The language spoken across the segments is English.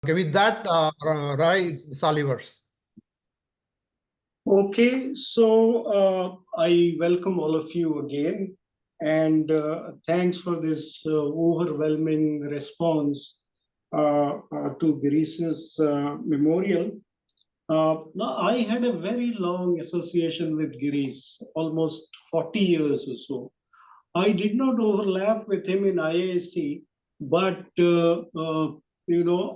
Okay, with that, right, Salivers. Okay, so I welcome all of you again, and thanks for this overwhelming response to Girish's memorial. Now, I had a very long association with Girish, almost 40 years or so. I did not overlap with him in IISc, but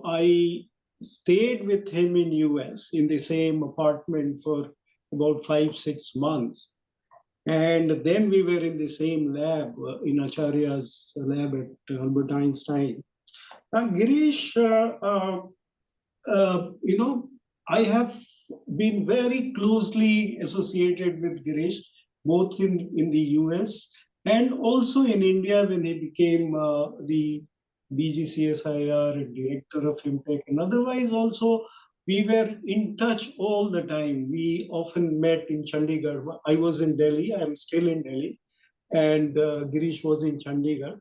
I stayed with him in US in the same apartment for about 5-6 months, and then we were in the same lab in Acharya's lab at Albert Einstein. Girish, I have been very closely associated with Girish, both in the US and also in India when he became the BGCSIR and director of Impact. And otherwise, also, we were in touch all the time. We often met in Chandigarh. I was in Delhi, I am still in Delhi, and Girish was in Chandigarh.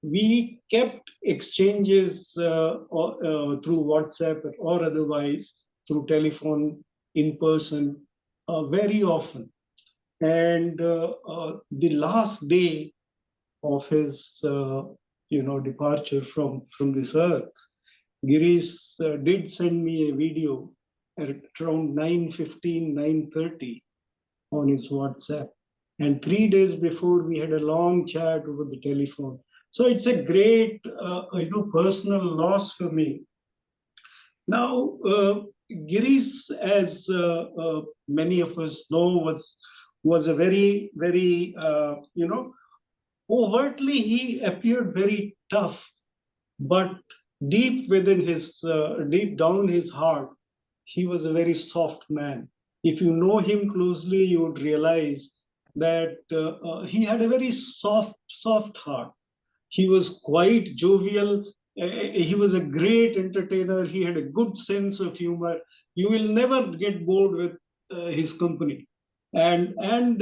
We kept exchanges through WhatsApp or otherwise through telephone in person very often. And the last day of his departure from this earth, Girish did send me a video at around 9:15, 9:30 on his WhatsApp. And 3 days before, we had a long chat over the telephone. So it's a great, personal loss for me. Now, Girish, as many of us know, was a very, very, overtly he appeared very tough, but deep within deep down his heart, he was a very soft man. If you know him closely, you would realize that he had a very soft heart. He was quite jovial. He was a great entertainer. He had a good sense of humor. You will never get bored with his company. And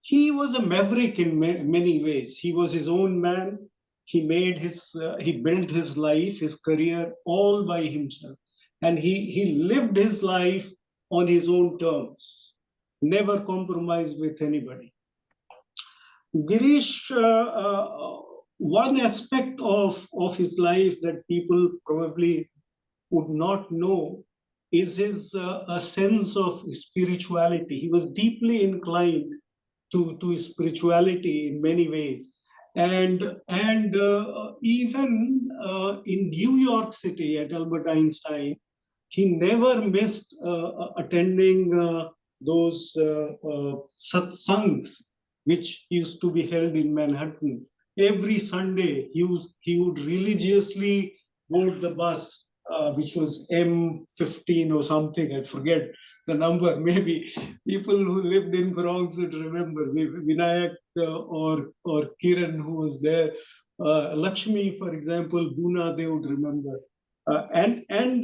he was a maverick in many ways. He was his own man. He built his life, his career all by himself. And he lived his life on his own terms, never compromised with anybody. Girish, one aspect of his life that people probably would not know is his a sense of spirituality. He was deeply inclined to spirituality in many ways. And even in New York City at Albert Einstein, he never missed attending those satsangs which used to be held in Manhattan. Every Sunday, he would religiously board the bus, which was M15 or something, I forget the number. Maybe people who lived in Bronx would remember. Vinayak or Kiran, who was there, Lakshmi, for example, Buna, they would remember. And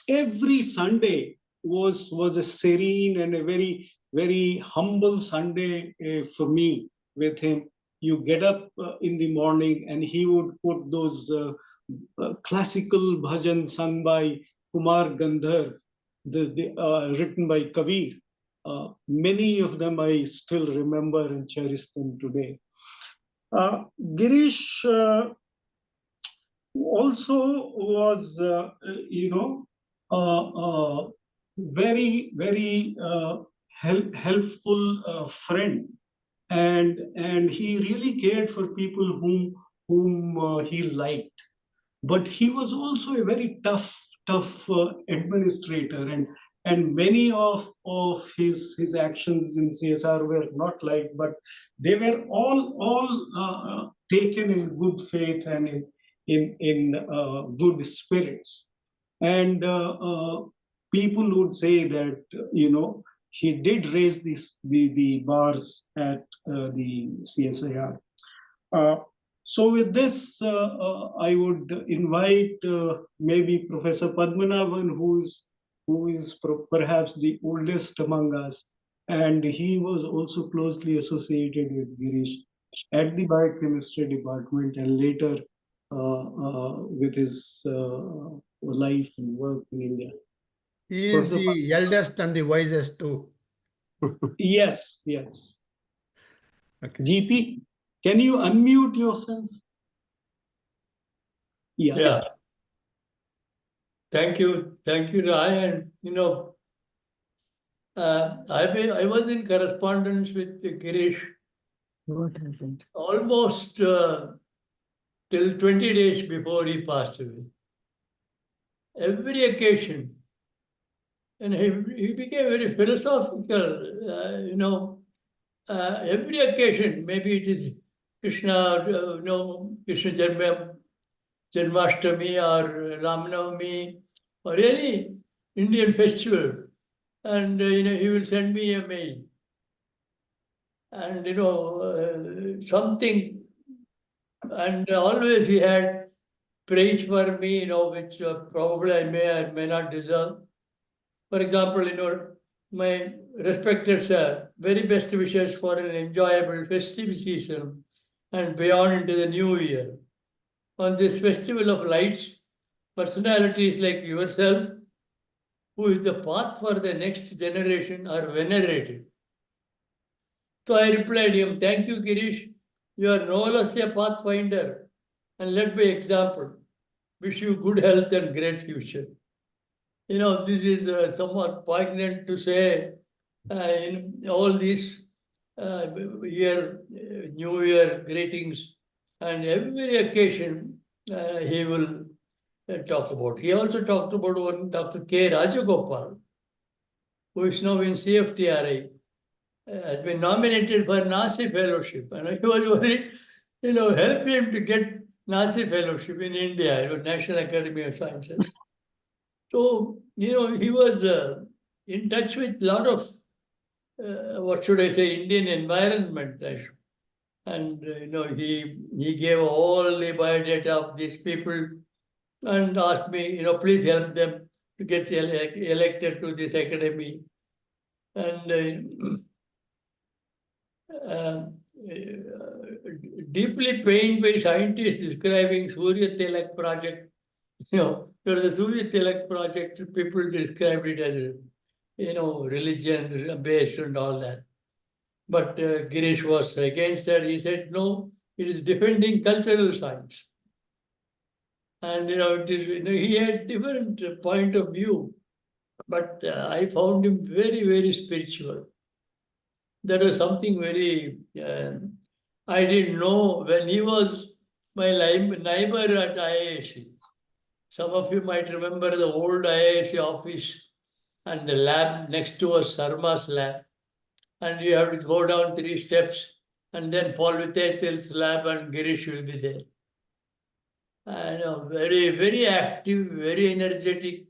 every Sunday was a serene and a very, very humble Sunday for me with him. You get up in the morning and he would put those classical bhajan sung by Kumar Gandharv, written by Kabir. Many of them I still remember and cherish them today. Girish also was, very, very helpful friend, and he really cared for people whom he liked. But he was also a very tough administrator, and many of his actions in CSR were not liked, but they were all taken in good faith and in good spirits. And people would say that he did raise the bars at the CSIR. So with this, I would invite maybe Professor Padmanabhan, who is perhaps the oldest among us, and he was also closely associated with Girish at the biochemistry department and later with his life and work in India. He is the eldest and the wisest too. Yes, yes. Okay. GP, can you unmute yourself? Yeah. Yeah. Thank you, Rai. And I was in correspondence with Girish What happened? almost till 20 days before he passed away. Every occasion, and he became very philosophical. Every occasion, maybe it is Krishna, Krishna Janmashtami or Ramnavami or any Indian festival, and he will send me a mail, and something, and always he had praise for me, which probably I may or may not deserve. For example, my respected sir, very best wishes for an enjoyable festive season and beyond into the new year. On this festival of lights, personalities like yourself, who is the path for the next generation, are venerated. So I replied him, thank you, Girish. You are no less a pathfinder and led by example. Wish you good health and great future. This is somewhat poignant to say in all these New Year greetings, and every occasion he will talk about. He also talked about one Dr. K. Rajagopal, who is now in CFTRI, has been nominated for Nasi Fellowship. And he was worried, help him to get Nasi Fellowship in India, National Academy of Sciences. So, he was in touch with a lot of, what should I say, Indian environment. And, he gave all the biodata of these people and asked me, please help them to get elected to this academy. And deeply pained by scientists describing Surya Tilak project. There was a Surya Tilak project, people described it as, religion based and all that. But Girish was against that. He said, no, it is defending cultural science. And, he had different point of view. But I found him very, very spiritual. There was something very, I didn't know when he was my neighbor at IISc. Some of you might remember the old IISc office and the lab next to us, Sarma's lab. And you have to go down 3 steps, and then Paul Vithaythil's lab and Girish will be there. And very, very active, very energetic.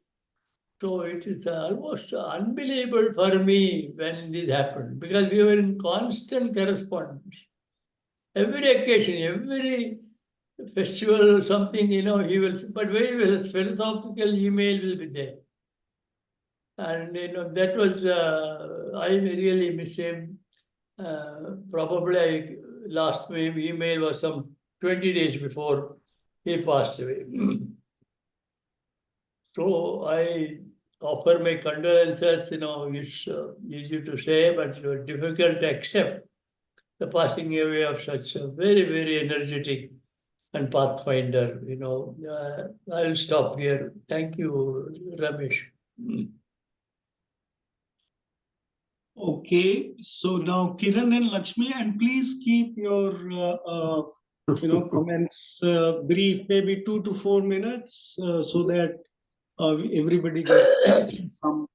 So it is almost unbelievable for me when this happened, because we were in constant correspondence. Every occasion, every festival, something, he will, but very well, philosophical email will be there. And, that was, I really miss him. Probably last email was some 20 days before he passed away. So I offer my condolences. It's easy to say, but difficult to accept the passing away of such a very, very energetic and pathfinder. I'll stop here. Thank you, Ramesh. Okay, so now Kiran and Lakshmi, and please keep your comments brief, maybe 2 to 4 minutes, so that everybody gets some.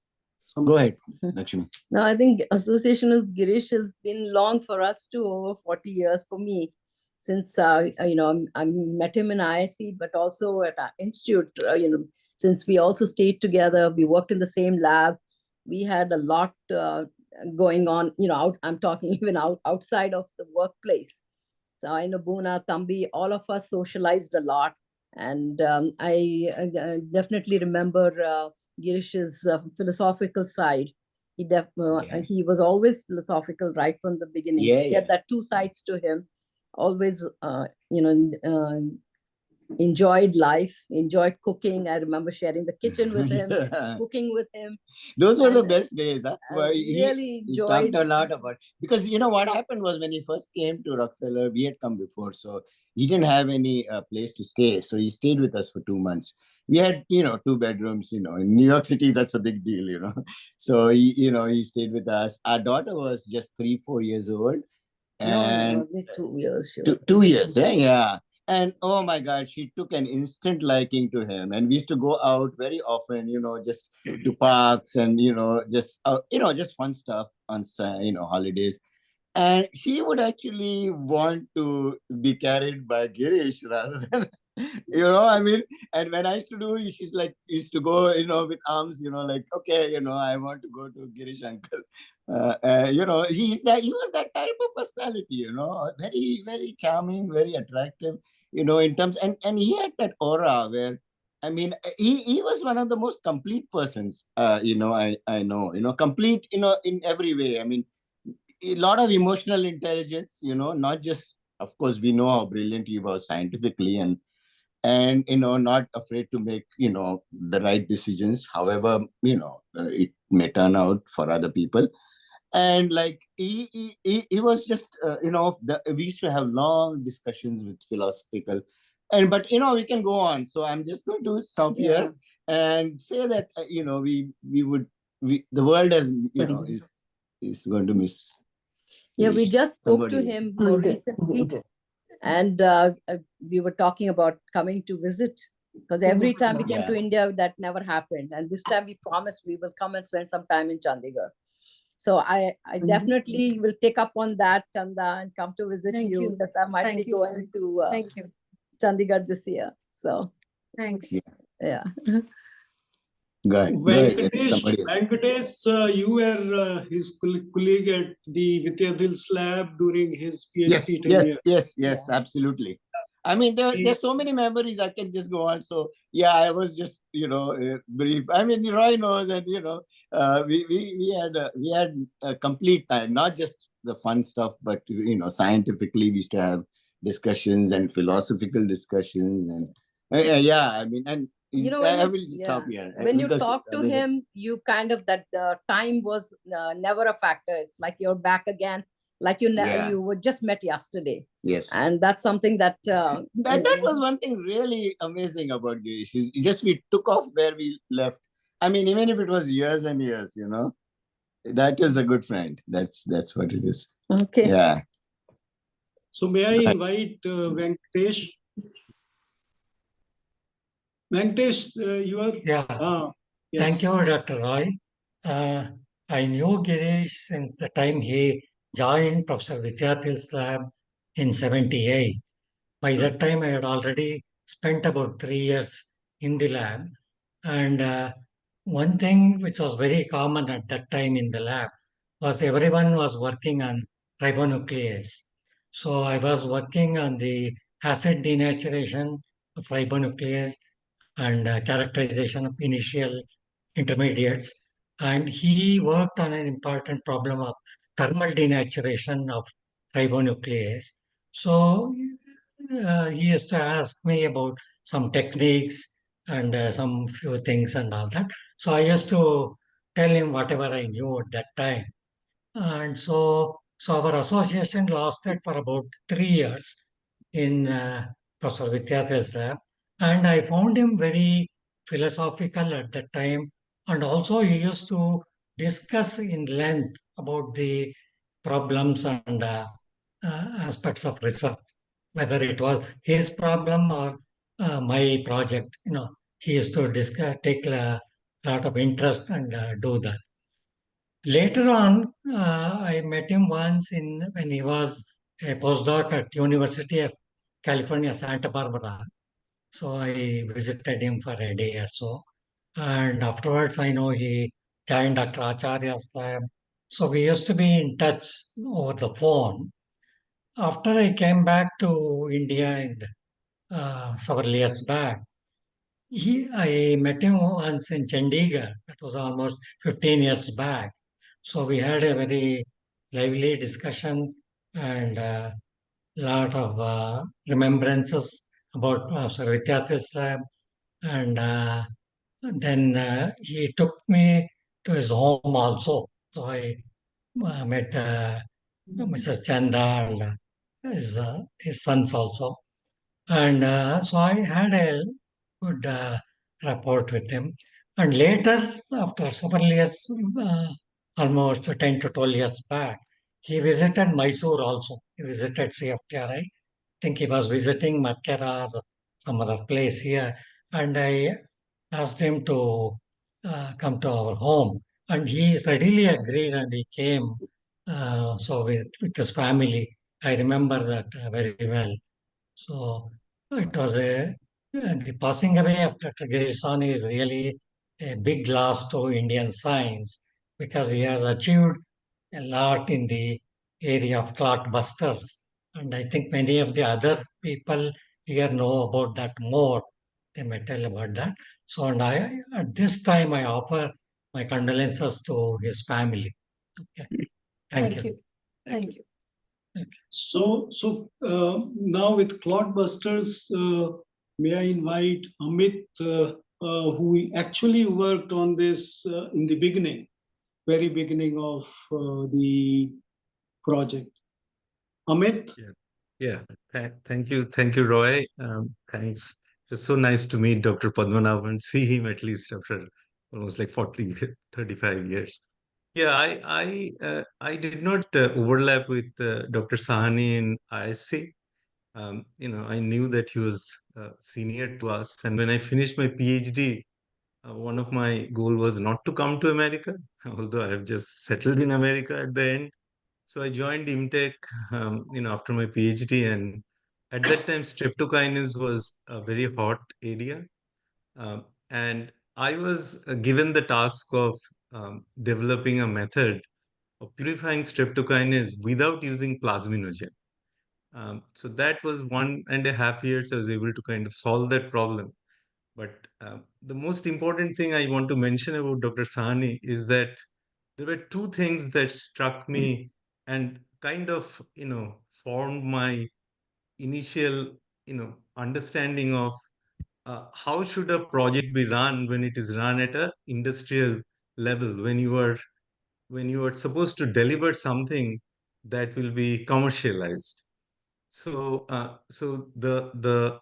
Go ahead, Lakshmi. No, I think association with Girish has been long for us too, over 40 years for me, since I met him in IISc, but also at our institute. Since we also stayed together, we worked in the same lab. We had a lot going on. I'm talking even outside of the workplace. So I know Boona, Thambi, all of us socialized a lot, and I definitely remember Girish's philosophical side. He was always philosophical right from the beginning. He had that 2 sides to him. Always, enjoyed life, enjoyed cooking. I remember sharing the kitchen with him, cooking with him. Those were the best days. Huh? Really he enjoyed. talked a lot about, because you know what happened was when he first came to Rockefeller, we had come before, so he didn't have any place to stay. So he stayed with us for 2 months. We had, 2 bedrooms, in New York City, that's a big deal. So he stayed with us. Our daughter was just 3-4 years old. And no, 2 years. Sure. 2 years, right? Yeah. And oh my God, she took an instant liking to him. And we used to go out very often, just to parks and, just fun stuff on, holidays. And she would actually want to be carried by Girish rather than, and when I used to do, she's like, used to go, with arms, like, okay, I want to go to Girish uncle. He was that type of personality, very, very charming, very attractive, in terms, and he had that aura where, he was one of the most complete persons, I know, complete, in every way. A lot of emotional intelligence, not just, of course, we know how brilliant he was scientifically, and not afraid to make, the right decisions, however, it may turn out for other people. And like, he was just, we used to have long discussions with philosophical, but, we can go on. So I'm just going to stop here and say that, the world has, is going to miss. Yeah, we just spoke to him more recently, and we were talking about coming to visit, because every time we came to India, that never happened. And this time we promised we will come and spend some time in Chandigarh. So I definitely will take up on that, Chanda, and come to visit you, because I might be going to Chandigarh this year. So thanks. Yeah. Venkatesh, you were his colleague at the Vidyadhil's lab during his PhD tenure. Yes, absolutely. There's so many memories I can just go on. So yeah, I was just, brief. Roy knows, and we had a complete time, not just the fun stuff, but scientifically we used to have discussions and philosophical discussions, and and I will stop here. When you talk to him, you kind of, that time was never a factor. It's like you're back again, like you were just met yesterday. Yes. And that's something that... that was one thing really amazing about Girish. Just we took off where we left. Even if it was years and years, that is a good friend. That's what it is. Okay. Yeah. So may I invite Venkatesh? Venkatesh, you are... Yeah. Yes. Thank you, Dr. Roy. I knew Girish since the time he joined Professor Vidyadhil's lab in 78. By that time, I had already spent about 3 years in the lab. And one thing which was very common at that time in the lab was everyone was working on ribonuclease. So I was working on the acid denaturation of ribonuclease and characterization of initial intermediates. And he worked on an important problem of thermal denaturation of ribonuclease. So he used to ask me about some techniques and some few things and all that. So I used to tell him whatever I knew at that time. And so our association lasted for about 3 years in Professor Vidyadhil's lab. And I found him very philosophical at that time. And also he used to discuss in length about the problems and aspects of research, whether it was his problem or my project. He used to take a lot of interest and do that. Later on, I met him once when he was a postdoc at University of California, Santa Barbara. So I visited him for a day or so. And afterwards, I know he joined Dr. Acharya's lab. So we used to be in touch over the phone. After I came back to India several years back, I met him once in Chandigarh. That was almost 15 years back. So we had a very lively discussion and a lot of remembrances about Vidyarthis Lab, and then he took me to his home also. So I met Mrs. Chanda and his sons also. And so I had a good rapport with him. And later, after several years, almost 10 to 12 years back, he visited Mysore also. He visited CFTR. I think he was visiting Makera or some other place here. And I asked him to come to our home. And he readily agreed and he came. So with his family, I remember that very well. So it was the passing away of Dr. Girish Shahni is really a big loss to Indian science because he has achieved a lot in the area of clot busters. And I think many of the other people here know about that more. They may tell about that. So, and at this time, I offer my condolences to his family. Okay. Thank you. Thank you. So now with Clotbusters, may I invite Amit, who actually worked on this in the beginning, very beginning of the project. Amit? Yeah. Thank you, Roy. Thanks. It's so nice to meet Dr. Padmanabhan, see him at least after almost like 40, 35 years. Yeah, I did not overlap with Dr. Sahani in IISc. I knew that he was senior to us, and when I finished my PhD, one of my goal was not to come to America, although I have just settled in America at the end. So I joined IMTech, after my PhD, and at that time, streptokinase was a very hot area, and I was given the task of developing a method of purifying streptokinase without using plasminogen. So that was 1.5 years I was able to kind of solve that problem. But the most important thing I want to mention about Dr. Sahani is that there were two things that struck me and kind of, formed my initial, understanding of how should a project be run when it is run at a industrial level, when you are supposed to deliver something that will be commercialized. So the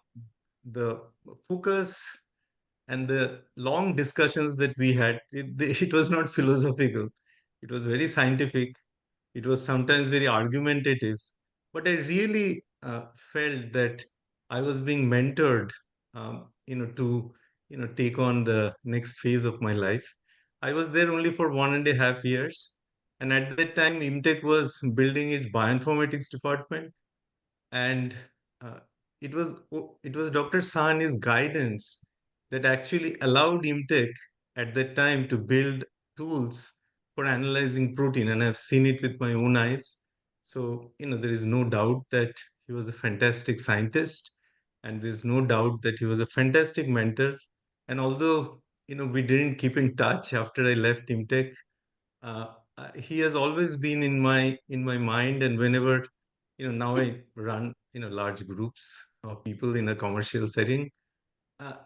focus and the long discussions that we had, it was not philosophical. It was very scientific. It was sometimes very argumentative. But I really felt that I was being mentored, to take on the next phase of my life. I was there only for 1.5 years, and at that time, IMTech was building its bioinformatics department, and uh, it was Dr. Sahani's guidance that actually allowed IMTech at that time to build tools for analyzing protein, and I've seen it with my own eyes. So there is no doubt that he was a fantastic scientist, and there's no doubt that he was a fantastic mentor. And although we didn't keep in touch after I left IMTech, uh, he has always been in my mind, and whenever now I run large groups of people in a commercial setting,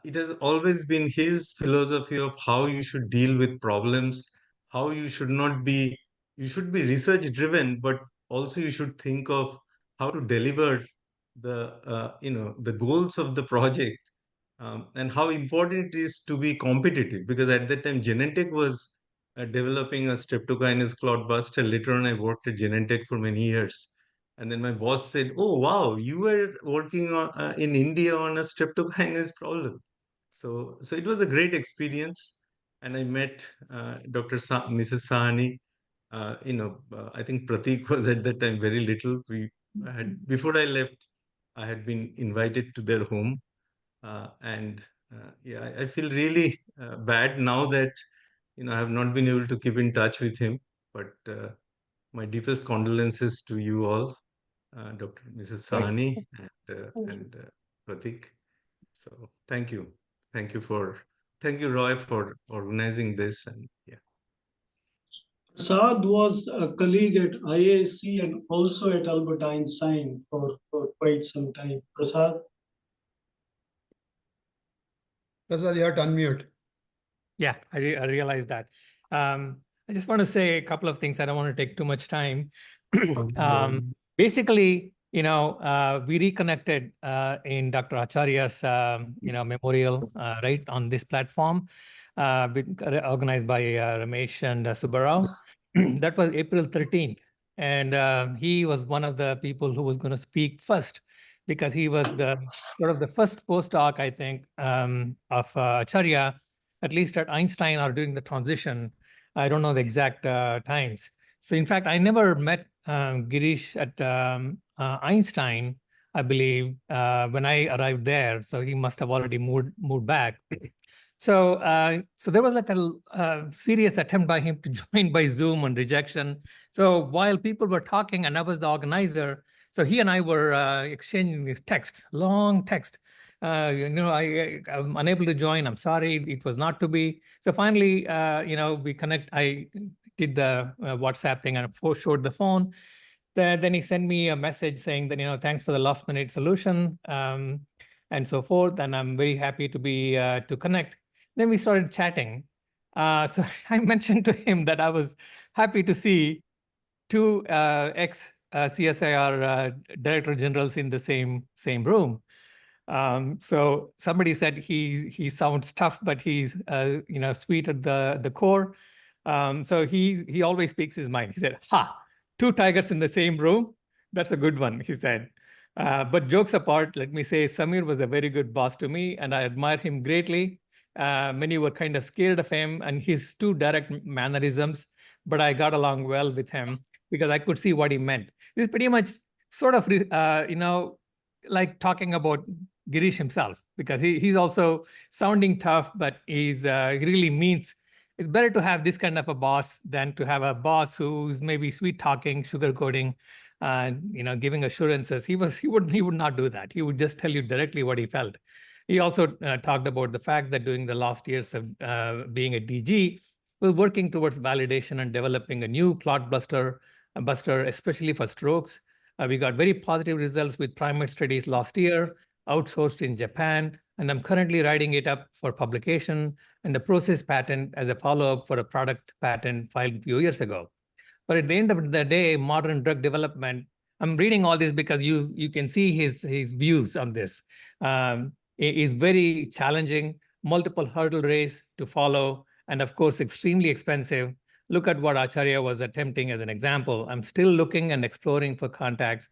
it has always been his philosophy of how you should deal with problems, how you should be research driven, but also you should think of how to deliver the goals of the project, and how important it is to be competitive, because at that time Genentech was developing a streptokinase clot buster. Later on I worked at Genentech for many years, and then my boss said, "Oh wow, you were working in India on a streptokinase problem." So it was a great experience, and I met Mrs. Sahani. I think Pratik was at that time very little. We had Before I left, I had been invited to their home, and yeah, I feel really bad now that I have not been able to keep in touch with him. But my deepest condolences to you all, Dr. Mrs. Sahani and Pratik. So thank you, Roy, for organizing this, and yeah. Prasad was a colleague at IISc and also at Albert Einstein for quite some time. Prasad? Prasad, you have to unmute. Yeah, I realize that. I just want to say a couple of things. I don't want to take too much time. Basically, we reconnected in Dr. Acharya's, memorial, right, on this platform, organized by Ramesh and Subbarao. That was April 13th. And he was one of the people who was going to speak first, because he was the sort of the first postdoc, I think, of Acharya, at least at Einstein or during the transition. I don't know the exact times. So in fact, I never met Girish at Einstein, I believe, when I arrived there. So he must have already moved back. So there was like a serious attempt by him to join by Zoom and rejection. So while people were talking and I was the organizer, so he and I were exchanging this text, long text. I'm unable to join. I'm sorry, it was not to be. So finally, we connect. I did the WhatsApp thing and showed the phone. Then he sent me a message saying that, thanks for the last minute solution, and so forth. And I'm very happy to be to connect. Then we started chatting. So I mentioned to him that I was happy to see two ex CSIR director generals in the same room. So somebody said he sounds tough, but he's sweet at the core. So he always speaks his mind. He said, "Ha, two tigers in the same room. That's a good one," he said. But jokes apart, let me say Samir was a very good boss to me, and I admire him greatly. Many were kind of scared of him and his too direct mannerisms, but I got along well with him because I could see what he meant. This is pretty much sort of, like talking about Girish himself, because he's also sounding tough, but he really means it's better to have this kind of a boss than to have a boss who's maybe sweet talking, sugarcoating, giving assurances. He would not do that. He would just tell you directly what he felt. He also talked about the fact that during the last years of being a DG, was working towards validation and developing a new clot buster, especially for strokes. We got very positive results with primate studies last year, outsourced in Japan, and I'm currently writing it up for publication and a process patent as a follow-up for a product patent filed a few years ago. But at the end of the day, modern drug development, I'm reading all this because you can see his views on this. Is very challenging, multiple hurdle race to follow, and of course, extremely expensive. Look at what Acharya was attempting as an example. I'm still looking and exploring for contacts.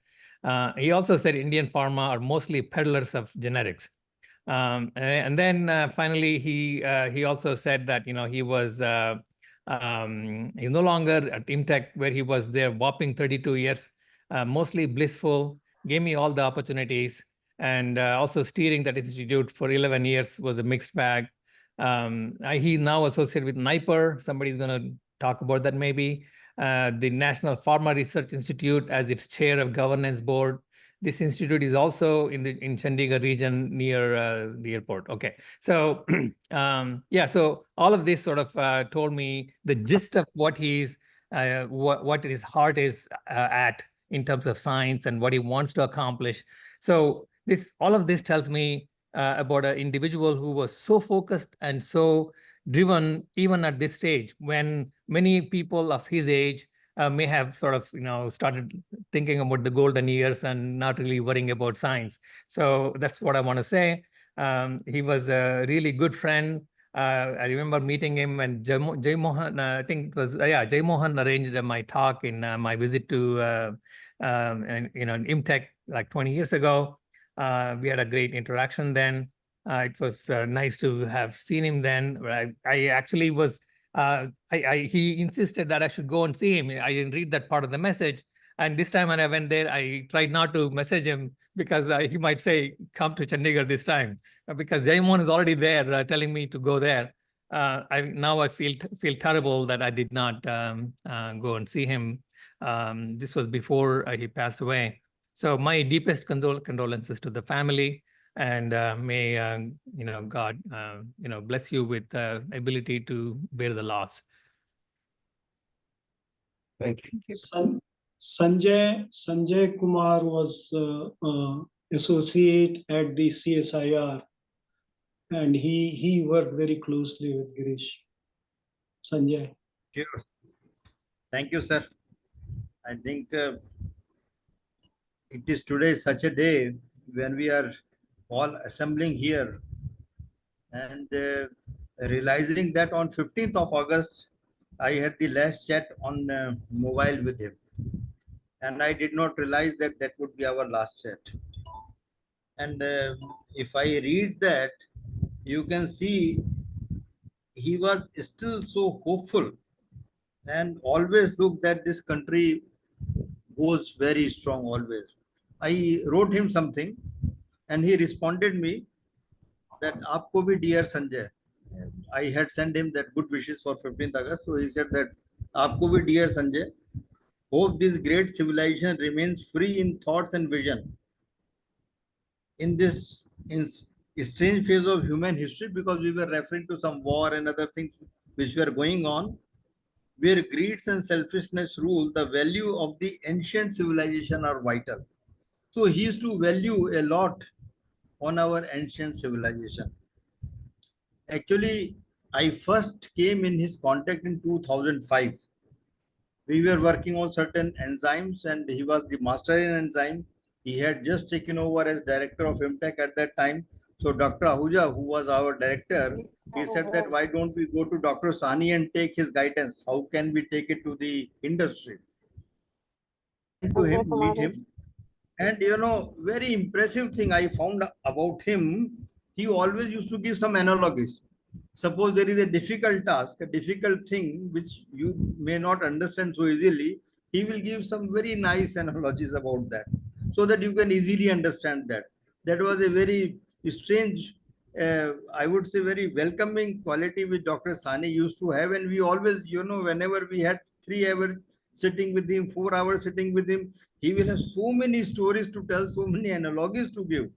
He also said Indian pharma are mostly peddlers of generics. And then finally, he also said that he was he's no longer at Imtech, where he was there whopping 32 years, mostly blissful, gave me all the opportunities, and also steering that institute for 11 years was a mixed bag. He's now associated with NIPER. Somebody's going to talk about that maybe. The National Pharma Research Institute as its chair of governance board. This institute is also in Chandigarh region near the airport. Okay, so so all of this sort of told me the gist of what what his heart is at in terms of science and what he wants to accomplish. So all of this tells me about an individual who was so focused and so driven, even at this stage, when many people of his age may have sort of started thinking about the golden years and not really worrying about science. So that's what I want to say. He was a really good friend. I remember meeting him when Jay Mohan, I think it was Jay Mohan arranged my talk in my visit to Imtech like 20 years ago. We had a great interaction then. It was nice to have seen him then. I actually was. He insisted that I should go and see him. I didn't read that part of the message. And this time when I went there, I tried not to message him because he might say, come to Chandigarh this time. Because Jaimon is already there telling me to go there. I feel terrible that I did not go and see him. This was before he passed away. So my deepest condolences to the family. And may God bless you with the ability to bear the loss. Thank you. Sanjay Kumar was associate at the CSIR and he worked very closely with Girish. Sanjay. Sure. Thank you, sir. I think it is today such a day when we are all assembling here and realizing that on 15th of August, I had the last chat on mobile with him. And I did not realize that that would be our last chat. And if I read that, you can see he was still so hopeful and always looked that this country goes very strong always. I wrote him something and he responded me that aapko bhi dear Sanjay. I had sent him that good wishes for 15th August. So he said that aapko bhi dear Sanjay. Hope this great civilization remains free in thoughts and vision in this strange phase of human history, because we were referring to some war and other things which were going on, where greed and selfishness rule, the value of the ancient civilization are vital. So he used to value a lot on our ancient civilization. Actually, I first came in his contact in 2005. We were working on certain enzymes and he was the master in enzyme. He had just taken over as director of IMTech at that time. So Dr. Ahuja, who was our director, he said that why don't we go to Dr. Shahni and take his guidance? How can we take it to the industry? To him, meet him. And very impressive thing I found about him, he always used to give some analogies. Suppose there is a difficult task, a difficult thing which you may not understand so easily, he will give some very nice analogies about that so that you can easily understand that. That was a very strange, I would say very welcoming quality which Dr. Sani used to have. And we always, whenever we had 3 hours sitting with him, 4 hours sitting with him, he will have so many stories to tell, so many analogies to give.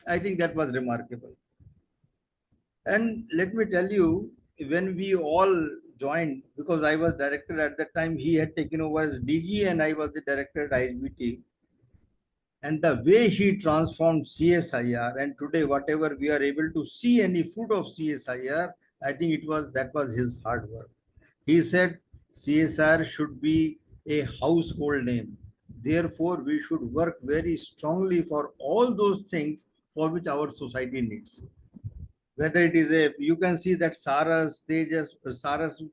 I think that was remarkable. And let me tell you, when we all joined, because I was director at that time, he had taken over as DG and I was the director at ISBT. And the way he transformed CSIR, and today whatever we are able to see any fruit of CSIR, I think that was his hard work. He said CSR should be a household name. Therefore, we should work very strongly for all those things for which our society needs. Whether it is you can see that Saras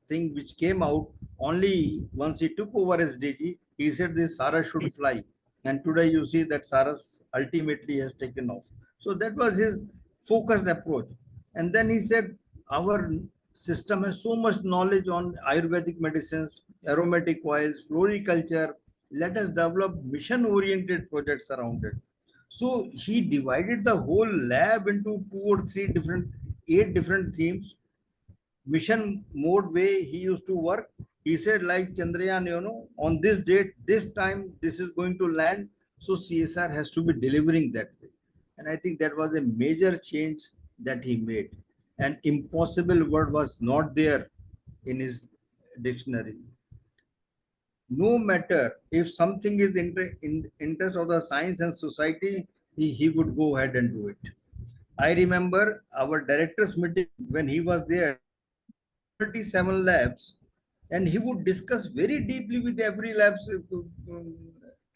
thing which came out only once he took over as DG, he said this Saras should fly. And today you see that Saras ultimately has taken off. So that was his focused approach. And then he said, our system has so much knowledge on Ayurvedic medicines, aromatic oils, floriculture. Let us develop mission-oriented projects around it. So he divided the whole lab into 2 or 3 8 different themes. Mission mode way he used to work. He said like Chandrayaan, on this date, this time, this is going to land. So CSR has to be delivering that way. And I think that was a major change that he made. An impossible word was not there in his dictionary. No matter if something is in interest of the science and society, he would go ahead and do it. I remember our director's meeting when he was there, 37 labs, and he would discuss very deeply with every lab's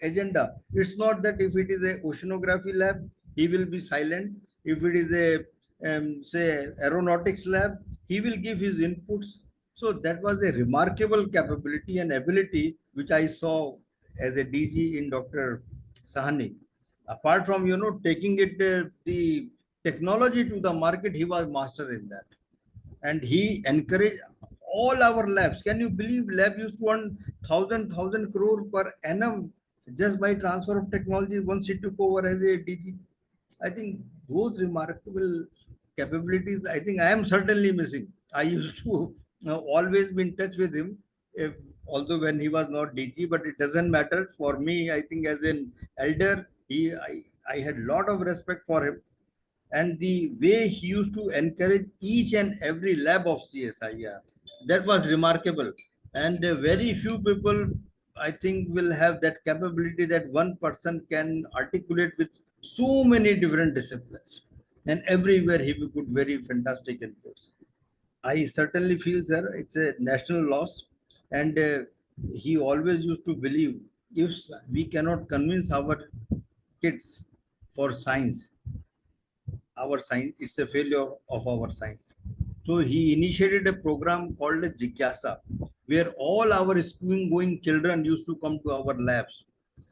agenda. It's not that if it is a oceanography lab, he will be silent. If it is a, say, aeronautics lab, he will give his inputs. So that was a remarkable capability and ability which I saw as a DG in Dr. Shahni. Apart from, taking it, the technology to the market, he was master in that. And he encouraged all our labs. Can you believe lab used to earn 1,000 crore per annum just by transfer of technology once he took over as a DG? I think those remarkable capabilities, I think I am certainly missing. I used to always be in touch with him, although when he was not DG, but it doesn't matter. For me, I think as an elder, I had a lot of respect for him. And the way he used to encourage each and every lab of CSIR, that was remarkable. And very few people, I think, will have that capability that one person can articulate with so many different disciplines. and everywhere he put very fantastic inputs. I certainly feel, sir, it's a national loss, and he always used to believe if we cannot convince our kids for science, our science, it's a failure of our science. So he initiated a program called Jigyasa, where all our school going children used to come to our labs.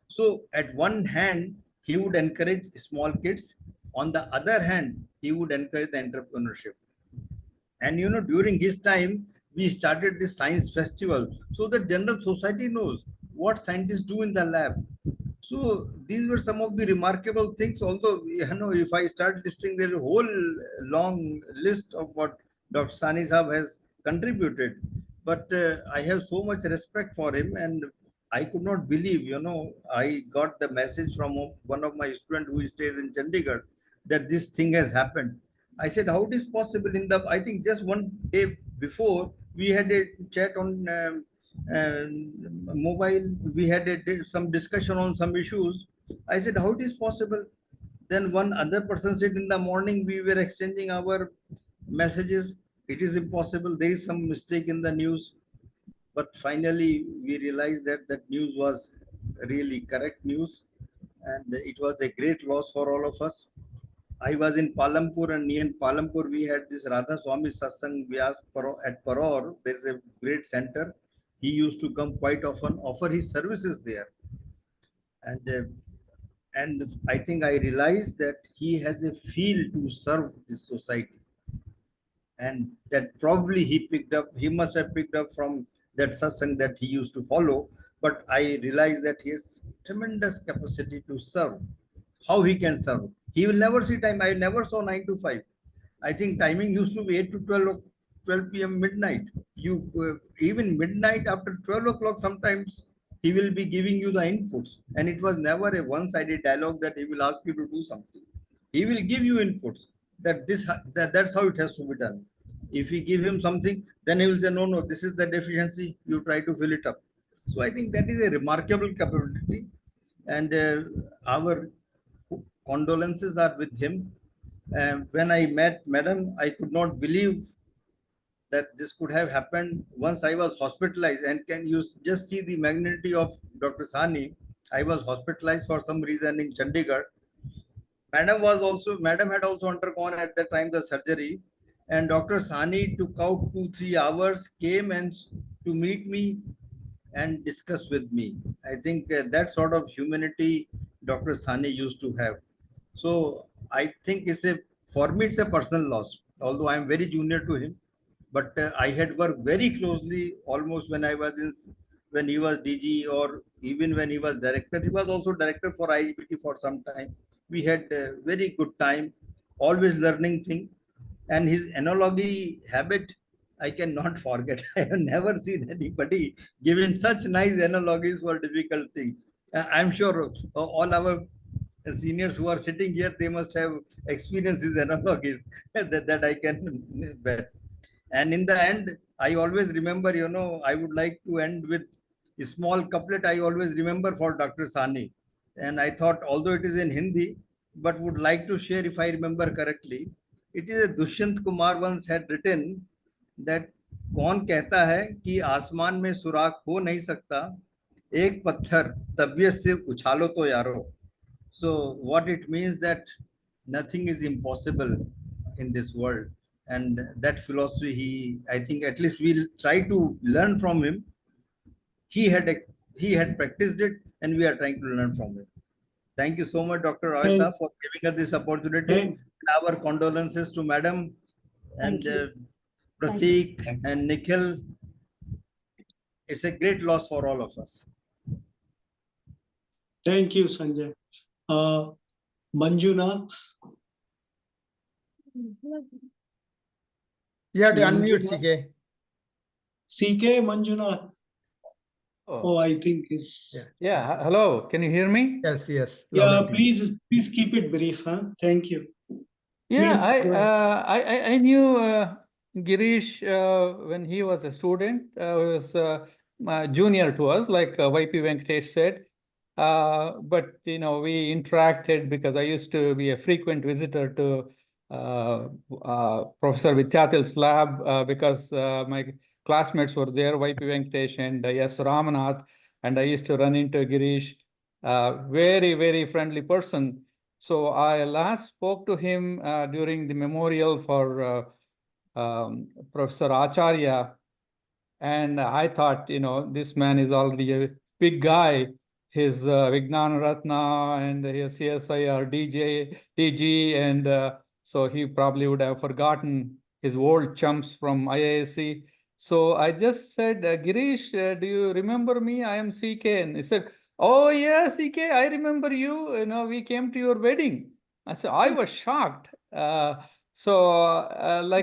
So at one hand, he would encourage small kids. On the other hand, he would encourage the entrepreneurship. And during his time, we started this science festival so that general society knows what scientists do in the lab. So these were some of the remarkable things. Although, if I start listing, there's a whole long list of what Dr. Sani Saab has contributed. But I have so much respect for him, and I could not believe, I got the message from one of my students who stays in Chandigarh that this thing has happened. I said, how it is possible? I think just one day before, we had a chat on mobile. We had some discussion on some issues. I said, how it is possible? Then one other person said, in the morning we were exchanging our messages. It is impossible. There is some mistake in the news. But finally, we realized that that news was really correct news, and it was a great loss for all of us. I was in Palampur, and near Palampur, we had this Radha Swami Satsang Vyas at Paror. There's a great center. He used to come quite often, offer his services there. And I think I realized that he has a feel to serve this society. And that probably he must have picked up from that satsang that he used to follow. But I realized that he has tremendous capacity to serve. How he can serve? He will never see time. I never saw 9 to 5. I think timing used to be 8 to 12 p.m. midnight. Even midnight after 12 o'clock, sometimes he will be giving you the inputs. And it was never a one-sided dialogue that he will ask you to do something. He will give you inputs that's how it has to be done. If we give him something, then he will say, no, this is the deficiency. You try to fill it up. So I think that is a remarkable capability. And our condolences are with him. When I met Madam, I could not believe that this could have happened. Once I was hospitalized, and can you just see the magnitude of Dr. Sani? I was hospitalized for some reason in Chandigarh. Madam had also undergone at that time the surgery, and Dr. Sani took out 2-3 hours, came and to meet me and discuss with me. I think that sort of humanity Dr. Sani used to have. So I think for me, it's a personal loss, although I'm very junior to him. But I had worked very closely almost when he was DG, or even when he was director. He was also director for IISc for some time. We had a very good time, always learning thing. And his analogy habit, I cannot forget. I have never seen anybody giving such nice analogies for difficult things. I'm sure all our seniors who are sitting here, they must have experienced his analogies that I can bet. And in the end, I always remember, I would like to end with a small couplet I always remember for Dr. Sani. And I thought, although it is in Hindi, but would like to share if I remember correctly. It is a Dushyant Kumar once had written that कौन कहता है कि आसमान में सुराख हो नहीं सकता, एक पत्थर तबीयत से उछालो तो यारो. So what it means that nothing is impossible in this world. And that philosophy, I think at least we'll try to learn from him. He had practiced it, and we are trying to learn from it. Thank you so much, Dr. Roy, for giving us this opportunity. Our condolences to Madam and Prateek and Nikhil. It's a great loss for all of us. Thank you, Sanjay. Manjunath. You have to unmute, CK. CK Manjunath. Oh, I think is. Yeah. Hello. Can you hear me? Yes. Yeah, please keep it brief, huh? Thank you. Yeah, I knew Girish when he was a student. He was junior to us, like YP Venkatesh said. But we interacted because I used to be a frequent visitor to Professor Vidyathil's lab because my classmates were there, YP Venkatesh and S. Ramanath, and I used to run into Girish, very, very friendly person. So I last spoke to him during the memorial for Professor Acharya, and I thought, this man is already a big guy. His Vignan Ratna and his CSIR DG, and so he probably would have forgotten his old chums from IISc. So I just said, Girish, do you remember me? I am CK. And he said, oh yeah, CK, I remember you. We came to your wedding. I was shocked. Like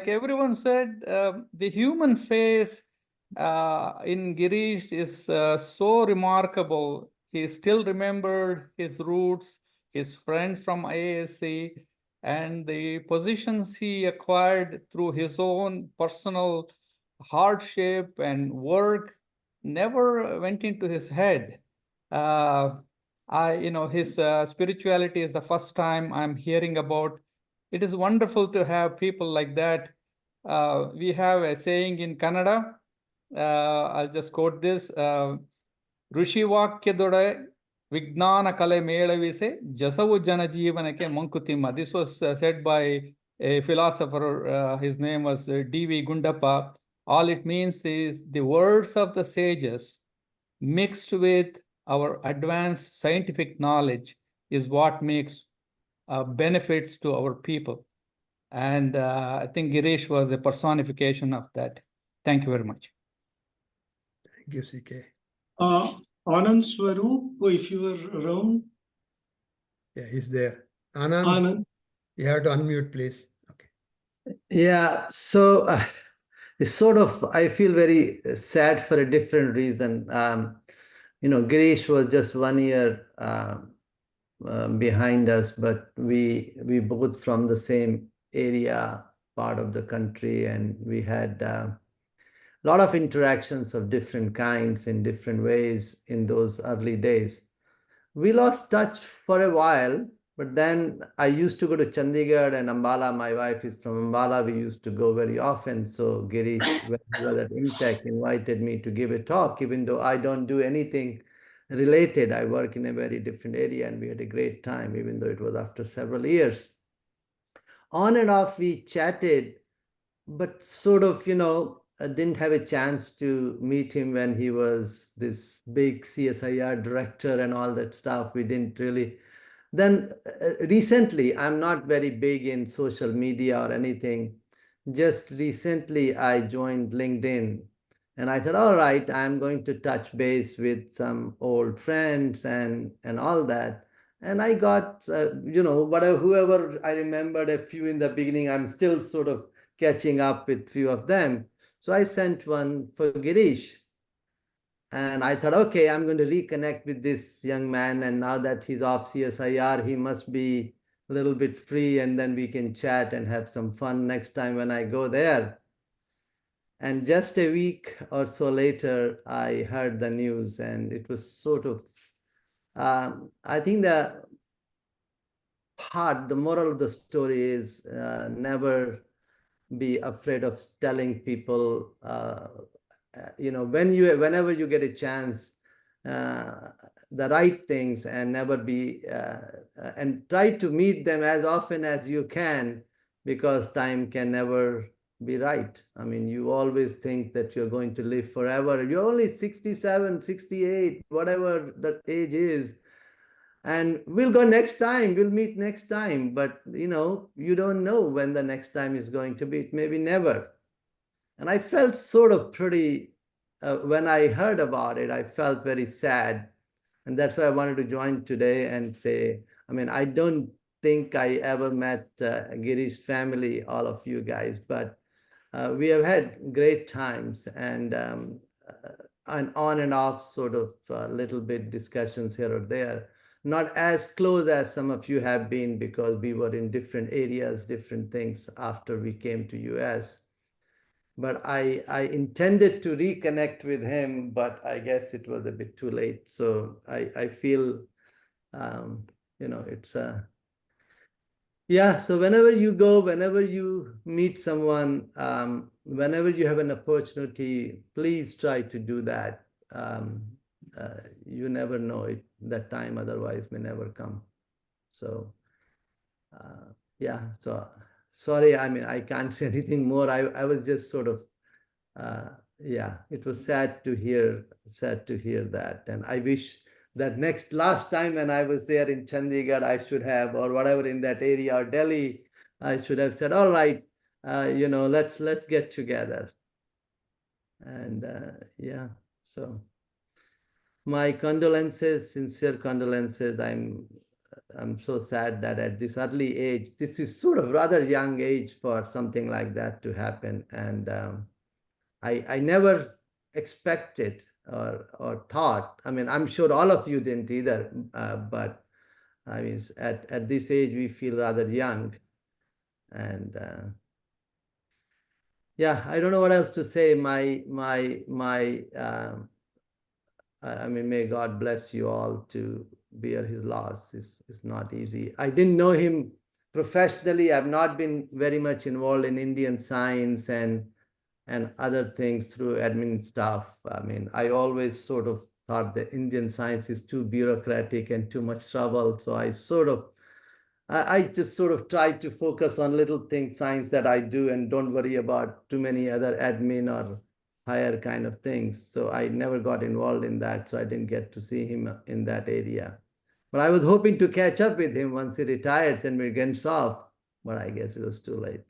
everyone said, the human face in Girish is so remarkable. He still remembered his roots, his friends from IISc, and the positions he acquired through his own personal hardship and work never went into his head. His spirituality is the first time I'm hearing about. It is wonderful to have people like that. We have a saying in Kannada. I'll just quote this. Rushivakyadode Vignana Kale Melavise Jasavu Janajeevanake Mankutima. This was said by a philosopher. His name was D.V. Gundappa. All it means is the words of the sages mixed with our advanced scientific knowledge is what makes benefits to our people. And I think Girish was a personification of that. Thank you very much. Thank you, CK. Anand Swaroop, if you were around. Yeah, he's there. Anand, Anand. You have to unmute, please. Okay. Yeah, so it's sort of, I feel very sad for a different reason. Girish was just 1 year behind us, but we both from the same area, part of the country, and we had a lot of interactions of different kinds in different ways in those early days. We lost touch for a while, but then I used to go to Chandigarh and Ambala. My wife is from Ambala. We used to go very often. So Girish, when he was at IMTech, invited me to give a talk, even though I don't do anything related. I work in a very different area, and we had a great time, even though it was after several years. On and off, we chatted, but sort of, I didn't have a chance to meet him when he was this big CSIR director and all that stuff. We didn't really. Then recently, I'm not very big in social media or anything. Just recently, I joined LinkedIn, and I thought, all right, I'm going to touch base with some old friends and all that. And I got, whoever I remembered a few in the beginning, I'm still sort of catching up with few of them. So I sent one for Girish. And I thought, okay, I'm going to reconnect with this young man. And now that he's off CSIR, he must be a little bit free, and then we can chat and have some fun next time when I go there. And just a week or so later, I heard the news, and it was sort of, I think the moral of the story is never be afraid of telling people, whenever you get a chance, the right things, and never be, and try to meet them as often as you can, because time can never be right. I mean, you always think that you're going to live forever. You're only 67, 68, whatever that age is. And we'll go next time, we'll meet next time. But, you don't know when the next time is going to be. It may be never. And I felt sort of pretty, when I heard about it, I felt very sad. And that's why I wanted to join today and say, I don't think I ever met Girish's family, all of you guys, but we have had great times, and on and off sort of little bit discussions here or there. Not as close as some of you have been, because we were in different areas, different things after we came to US. But I intended to reconnect with him, but I guess it was a bit too late. So I feel, it's Yeah, so whenever you go, whenever you meet someone, whenever you have an opportunity, please try to do that. You never know it, that time otherwise may never come. So yeah, so sorry, I mean, I can't say anything more. I was just sort of, yeah, it was sad to hear that. And I wish that last time when I was there in Chandigarh, I should have, or whatever in that area, or Delhi, I should have said, all right, you know, let's get together. And yeah, so my condolences, sincere condolences. I'm so sad that at this early age, this is sort of rather young age for something like that to happen. And I never expected or thought. I mean, I'm sure all of you didn't either. But I mean, at this age, we feel rather young. And yeah, I don't know what else to say. I mean, may God bless you all to bear his loss. It's not easy. I didn't know him professionally. I've not been very much involved in Indian science and other things through admin stuff. I mean, I always sort of thought that Indian science is too bureaucratic and too much trouble. So I just sort of try to focus on little things, science that I do, and don't worry about too many other admin or higher kind of things. So I never got involved in that. So I didn't get to see him in that area. But I was hoping to catch up with him once he retires and we get off. But I guess it was too late.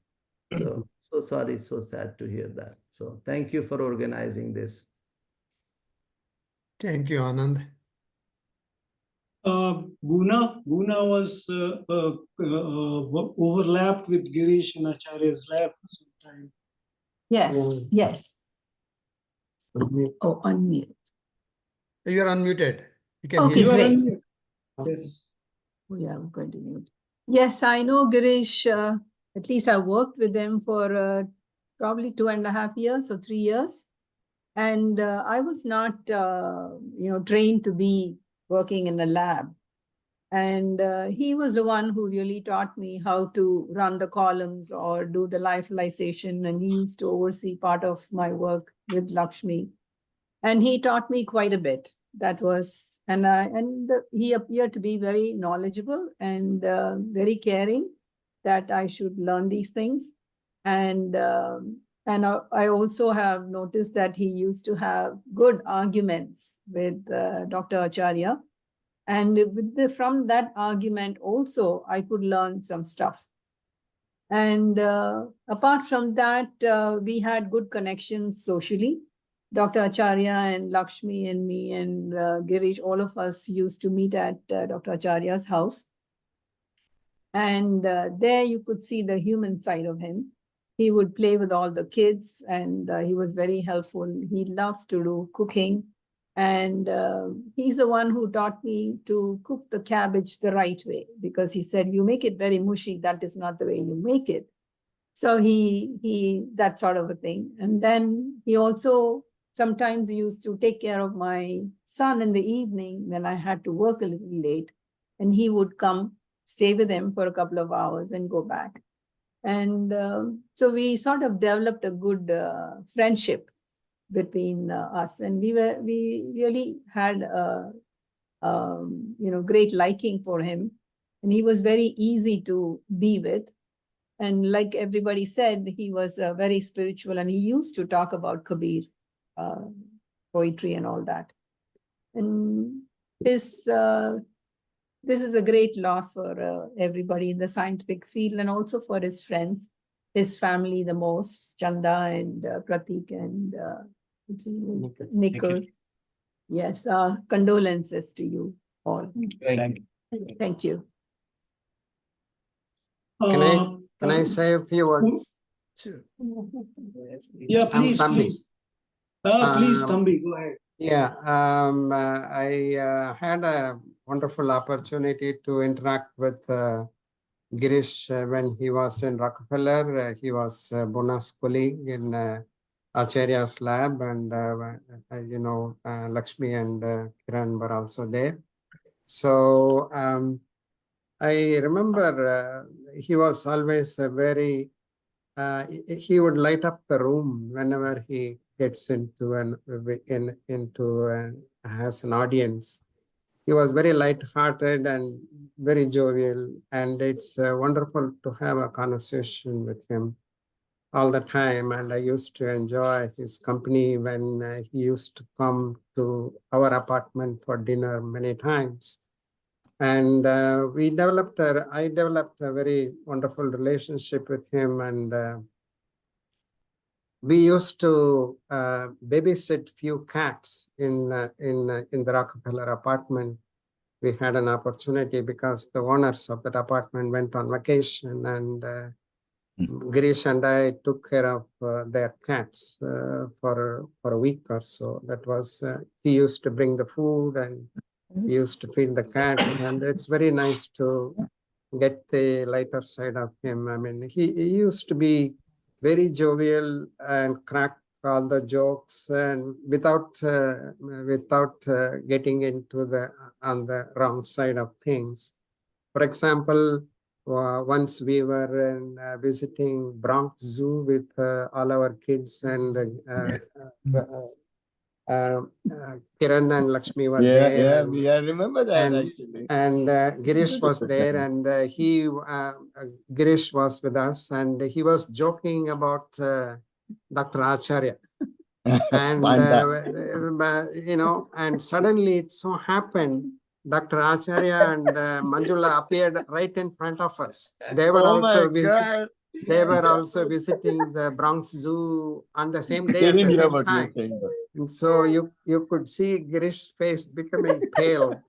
So sorry, so sad to hear that. So thank you for organizing this. Thank you, Anand. Guna was overlapped with Girish and Acharya's lab for some time. Yes, yes. Oh, unmute. You are unmuted. You can Okay, hear. great. Yes. We are going to mute. Yes, I know Girish. At least I worked with him for probably 2.5 years or 3 years. And I was not, trained to be working in a lab. And he was the one who really taught me how to run the columns or do the lyophilization. And he used to oversee part of my work with Lakshmi. And he taught me quite a bit. That was, and he appeared to be very knowledgeable and very caring that I should learn these things. And I also have noticed that he used to have good arguments with Dr. Acharya. And from that argument also, I could learn some stuff. And apart from that, we had good connections socially. Dr. Acharya and Lakshmi and me and Girish, all of us used to meet at Dr. Acharya's house. And there you could see the human side of him. He would play with all the kids and he was very helpful. He loves to do cooking. And he's the one who taught me to cook the cabbage the right way, because he said, you make it very mushy. That is not the way you make it. So that sort of a thing. And then he also sometimes used to take care of my son in the evening when I had to work a little late. And he would come, stay with him for a couple of hours and go back. And so we sort of developed a good friendship between us. And we really had great liking for him. And he was very easy to be with. And like everybody said, he was very spiritual, and he used to talk about Kabir, poetry and all that. And this is a great loss for everybody in the scientific field, and also for his friends, his family the most, Chanda and Pratik and Nikhil. Yes, condolences to you all. Thank you. Can I say a few words? Sure. Yeah, please, please. Please, Thambi, go ahead. Yeah, I had a wonderful opportunity to interact with Girish when he was in Rockefeller. He was Bona's colleague in Acharya's lab, and Lakshmi and Kiran were also there. So I remember he was always a very, he would light up the room whenever he gets into has an audience. He was very light-hearted and very jovial, and it's wonderful to have a conversation with him all the time. And I used to enjoy his company when he used to come to our apartment for dinner many times. And I developed a very wonderful relationship with him, and we used to babysit few cats in the Rockefeller apartment. We had an opportunity because the owners of that apartment went on vacation, and Girish and I took care of their cats for a week or so. That was, he used to bring the food and he used to feed the cats, and it's very nice to get the lighter side of him. I mean, he used to be very jovial and crack all the jokes, and without getting into on the wrong side of things. For example, once we were visiting Bronx Zoo with all our kids, and Kiran and Lakshmi were there. Yeah, I remember that actually. And Girish was there, and Girish was with us, and he was joking about Dr. Acharya. And and suddenly it so happened Dr. Acharya and Manjula appeared right in front of us. They were also visiting the Bronx Zoo on the same day. At the same time. And so you could see Girish's face becoming pale,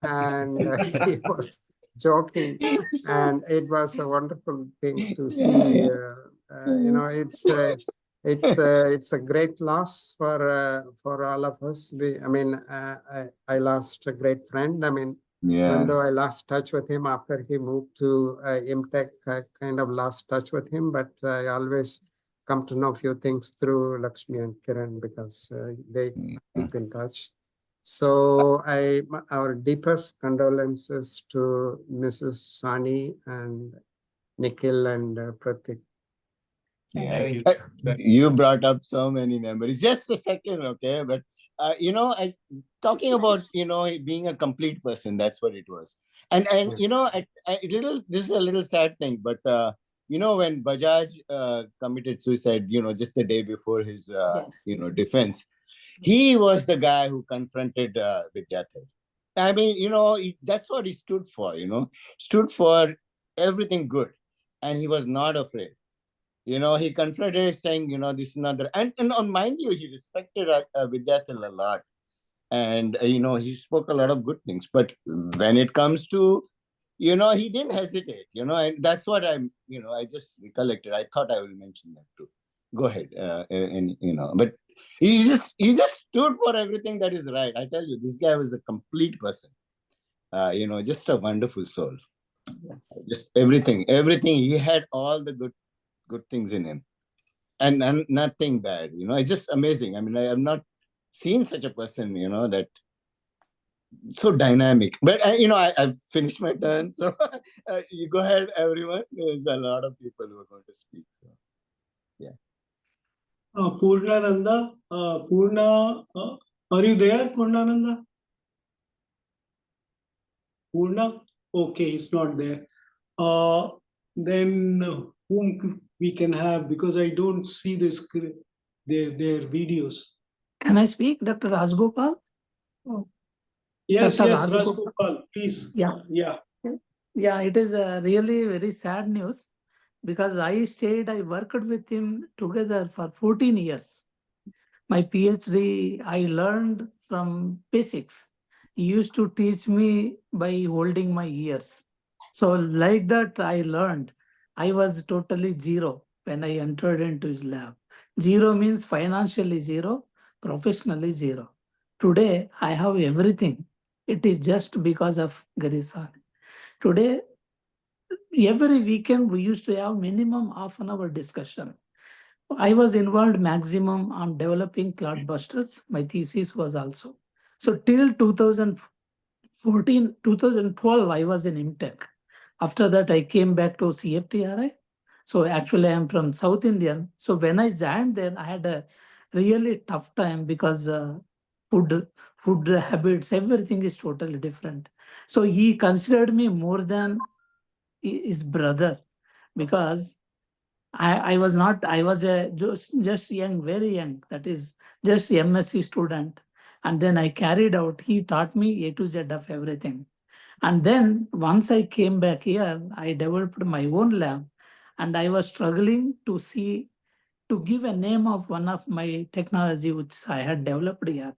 and he was joking, and it was a wonderful thing to see. It's a great loss for all of us. I lost a great friend. Even though I lost touch with him after he moved to IMTech, I kind of lost touch with him, but I always come to know a few things through Lakshmi and Kiran because they keep in touch. So our deepest condolences to Mrs. Shahni and Nikhil and Pratik. You brought up so many memories. Just a second, okay? But talking about being a complete person, that's what it was. And this is a little sad thing, but when Bajaj committed suicide, just the day before his defense, he was the guy who confronted Vidyathar. That's what he stood for. Stood for everything good, and he was not afraid. He confronted, saying, this is not the... And mind you, he respected Vidyathar a lot. And, he spoke a lot of good things. But when it comes to, he didn't hesitate, and that's what I just recollected. I thought I will mention that too. Go ahead. But he just stood for everything that is right. I tell you, this guy was a complete person. Just a wonderful soul. Yes. Just everything. He had all the good things in him, and nothing bad. It's just amazing. I have not seen such a person, that so dynamic. But I've finished my turn, so you go ahead, everyone. There's a lot of people who are going to speak. So yeah. Purnananda, Purna, are you there, Purnananda? Purna? Okay, he's not there. Then whom we can have, because I don't see their videos. Can I speak, Dr. Rajgopal? Oh. Yes, Dr. Rajgopal, please. Yeah, it is a really very sad news because I worked with him together for 14 years. My PhD, I learned from basics. He used to teach me by holding my ears. So like that, I learned. I was totally zero when I entered into his lab. Zero means financially zero, professionally zero. Today, I have everything. It is just because of Girish Shahni. Today, every weekend, we used to have minimum half an hour discussion. I was involved maximum on developing clotbusters. My thesis was also. So till 2014, 2012, I was in IMTech. After that, I came back to CFTRI. So actually, I'm from South Indian. So when I joined there, I had a really tough time because food habits, everything is totally different. So he considered me more than his brother, because I was not, I was a just young, very young, that is just MSc student. And then I carried out, he taught me A to Z of everything. And then once I came back here, I developed my own lab, and I was struggling to give a name of one of my technology which I had developed here.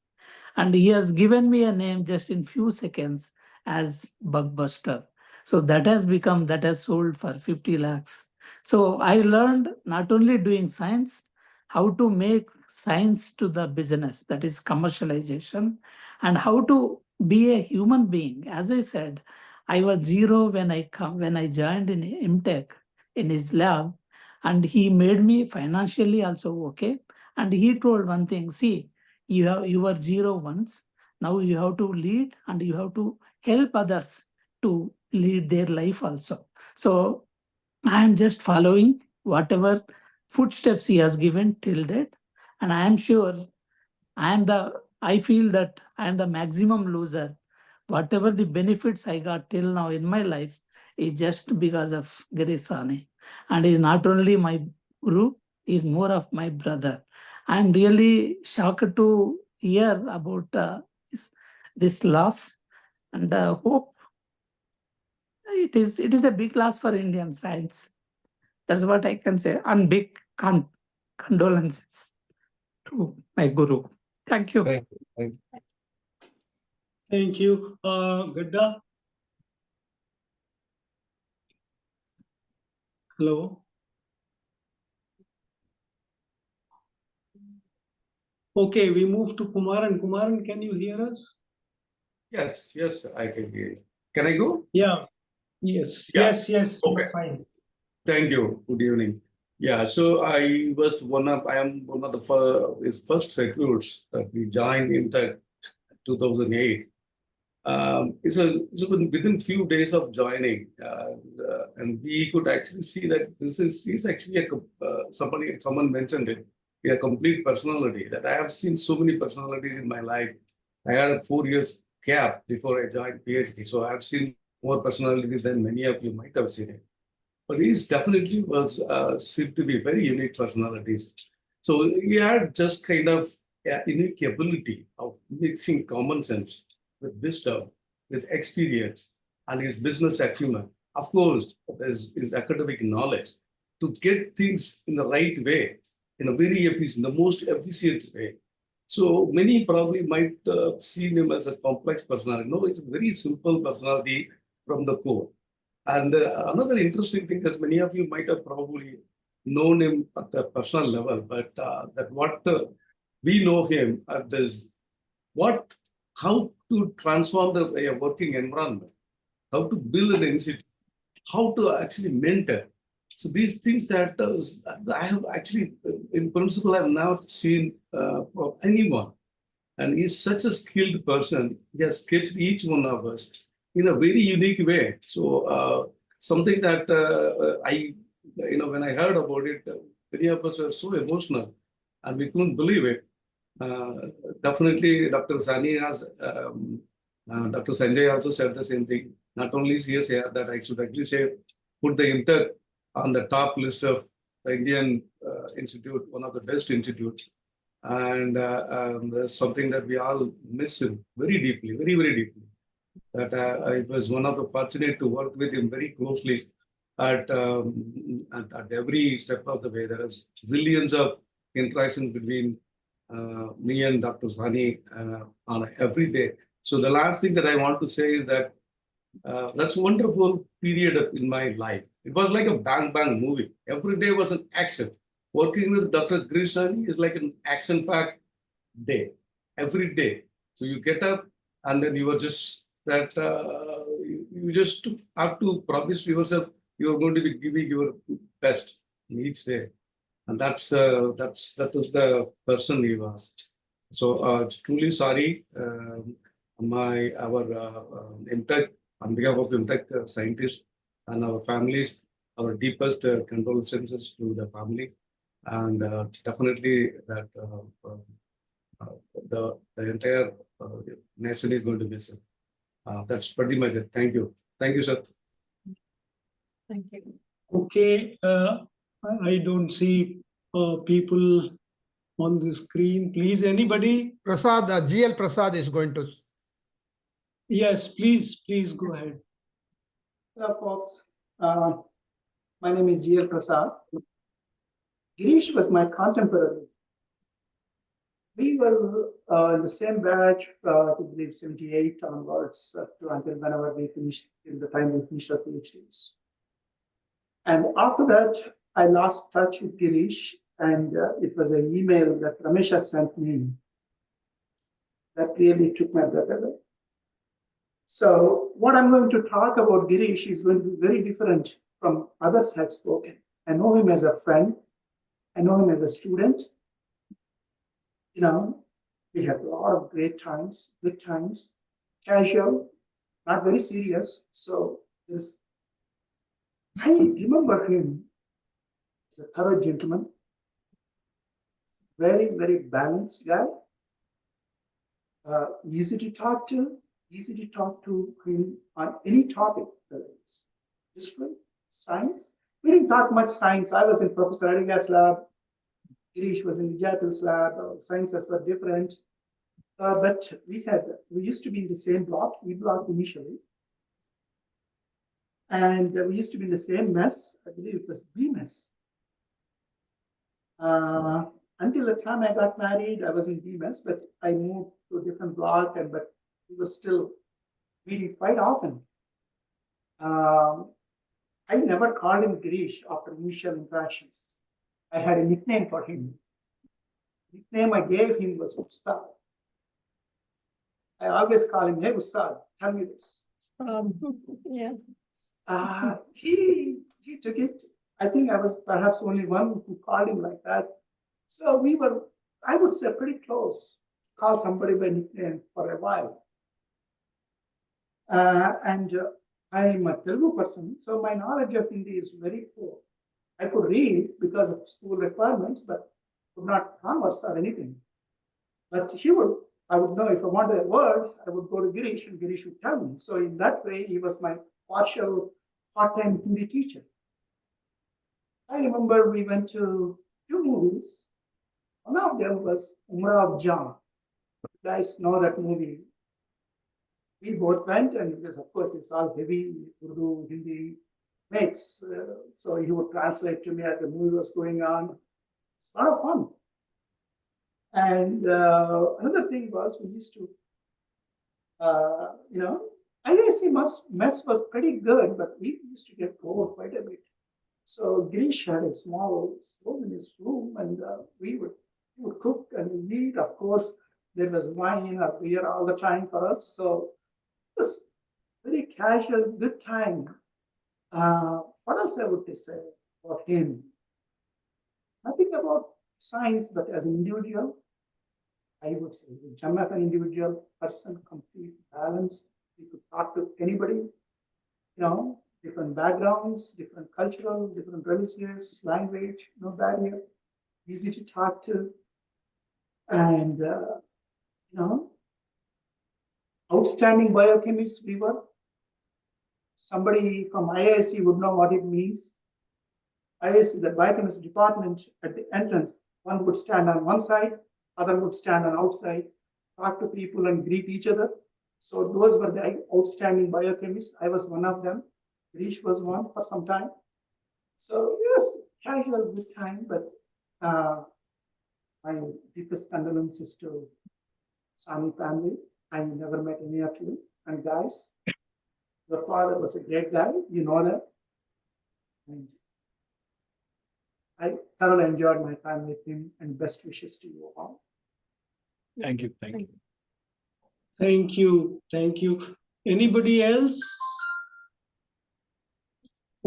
And he has given me a name just in few seconds as Bugbuster. So that has sold for 50 lakhs. So I learned not only doing science, how to make science to the business, that is commercialization, and how to be a human being. As I said, I was zero when I joined in MTech in his lab, and he made me financially also okay. And he told one thing, see, you were zero once, now you have to lead and you have to help others to lead their life also. So I am just following whatever footsteps he has given till date, and I am sure I feel that I am the maximum loser. Whatever the benefits I got till now in my life is just because of Girish Shahni. And he's not only my guru, he's more of my brother. I'm really shocked to hear about this loss, and hope it is a big loss for Indian science. That's what I can say. And big condolences to my guru. Thank you. Thank you. Thank you. Gadda. Hello. Okay, we move to Kumaran. Kumaran, can you hear us? Yes, I can hear you. Can I go? Yeah. Yes. Yeah. Yes. Okay. Fine. Thank you. Good evening. Yeah, so I am one of the his first recruits that we joined in 2008. It's within few days of joining, and we could actually see that he's actually someone mentioned it, a complete personality. That I have seen so many personalities in my life. I had a 4 years gap before I joined PhD, so I have seen more personalities than many of you might have seen it. But he's definitely seemed to be very unique personalities. So he had just kind of a unique ability of mixing common sense with wisdom, with experience, and his business acumen. Of course, there's his academic knowledge to get things in the right way, in a very efficient, the most efficient way. So many probably might see him as a complex personality. No, it's a very simple personality from the core. And another interesting thing is many of you might have probably known him at the personal level, but we know him at this, how to transform the working environment, how to build an institute, how to actually mentor. So these things that I have actually, in principle, I have not seen from anyone. And he's such a skilled person. He has sketched each one of us in a very unique way. So something that when I heard about it, many of us were so emotional and we couldn't believe it. Definitely, Dr. Shahni has, Dr. Sanjay also said the same thing. Not only is he here, that I should actually say, put the IMTech on the top list of the Indian institute, one of the best institutes. And there's something that we all miss him very deeply, very, very deeply. That I was one of the fortunate to work with him very closely at every step of the way. There is zillions of interactions between me and Dr. Shahni on every day. So the last thing that I want to say is that that's a wonderful period in my life. It was like a bang bang movie. Every day was an action. Working with Dr. Girish Shahni is like an action-packed day, every day. So you get up and then you are just that you just have to promise to yourself you are going to be giving your best in each day, and that was the person he was. So truly sorry, our MTech, on behalf of MTech scientists, and our families, our deepest condolences to the family, and definitely that the entire nation is going to miss him. That's pretty much it. Thank you. Thank you, sir. Thank you. Okay, I don't see people on the screen. Please, anybody? Prasad, GL Prasad is going to. Yes, please go ahead. Hello, folks. My name is GL Prasad. Girish was my contemporary. We were in the same batch, I believe 78 onwards, until whenever we finished, till the time we finished our PhDs. And after that, I lost touch with Girish, and it was an email that Ramesha sent me that really took my breath away. So what I'm going to talk about Girish is going to be very different from others had spoken. I know him as a friend. I know him as a student. You know, we had a lot of great times, good times, casual, not very serious. So I remember him as a thorough gentleman, very, very balanced guy, easy to talk to him on any topic, whether it's history, science. We didn't talk much science. I was in Professor Adiga's lab. Girish was in Vijayathal's lab. Sciences were different. But we used to be in the same block, E block initially. And we used to be in the same mess. I believe it was B mess. Until the time I got married, I was in B mess, but I moved to a different block, but we were still meeting quite often. I never called him Girish after initial interactions. I had a nickname for him. The nickname I gave him was Ustad. I always call him, hey Ustad, tell me this. Yeah. He took it. I think I was perhaps only one who called him like that. So we were, I would say, pretty close. Call somebody by nickname for a while. And I'm a Telugu person, so my knowledge of Hindi is very poor. I could read because of school requirements, but could not converse or anything. But I would know if I wanted a word, I would go to Girish and Girish would tell me. So in that way, he was my partial part-time Hindi teacher. I remember we went to 2 movies. One of them was Umrah of Jan. You guys know that movie. We both went, and because of course it's all heavy Urdu, Hindi mix. So he would translate to me as the movie was going on. It's a lot of fun. And another thing was we used to, IISc mess was pretty good, but we used to get bored quite a bit. So Girish had a small stove in his room, and we would cook and eat. Of course, there was wine or beer all the time for us. So it was very casual, good time. What else I would say about him? Nothing about science, but as an individual, I would say a gem of an individual person, complete balance. You could talk to anybody, different backgrounds, different cultural, different religious, language, no barrier, easy to talk to. And, outstanding biochemists we were. Somebody from IISc would know what it means. IISc, the biochemistry department, at the entrance, one would stand on one side, other would stand on outside, talk to people and greet each other. So those were the outstanding biochemists. I was one of them. Girish was one for some time. So yes, casual, good time, but my deepest condolences to Shahni family. I never met any of you. And guys, your father was a great guy, you know that. And I thoroughly enjoyed my time with him, and best wishes to you all. Thank you. Thank you. Thank you. Thank you. Anybody else?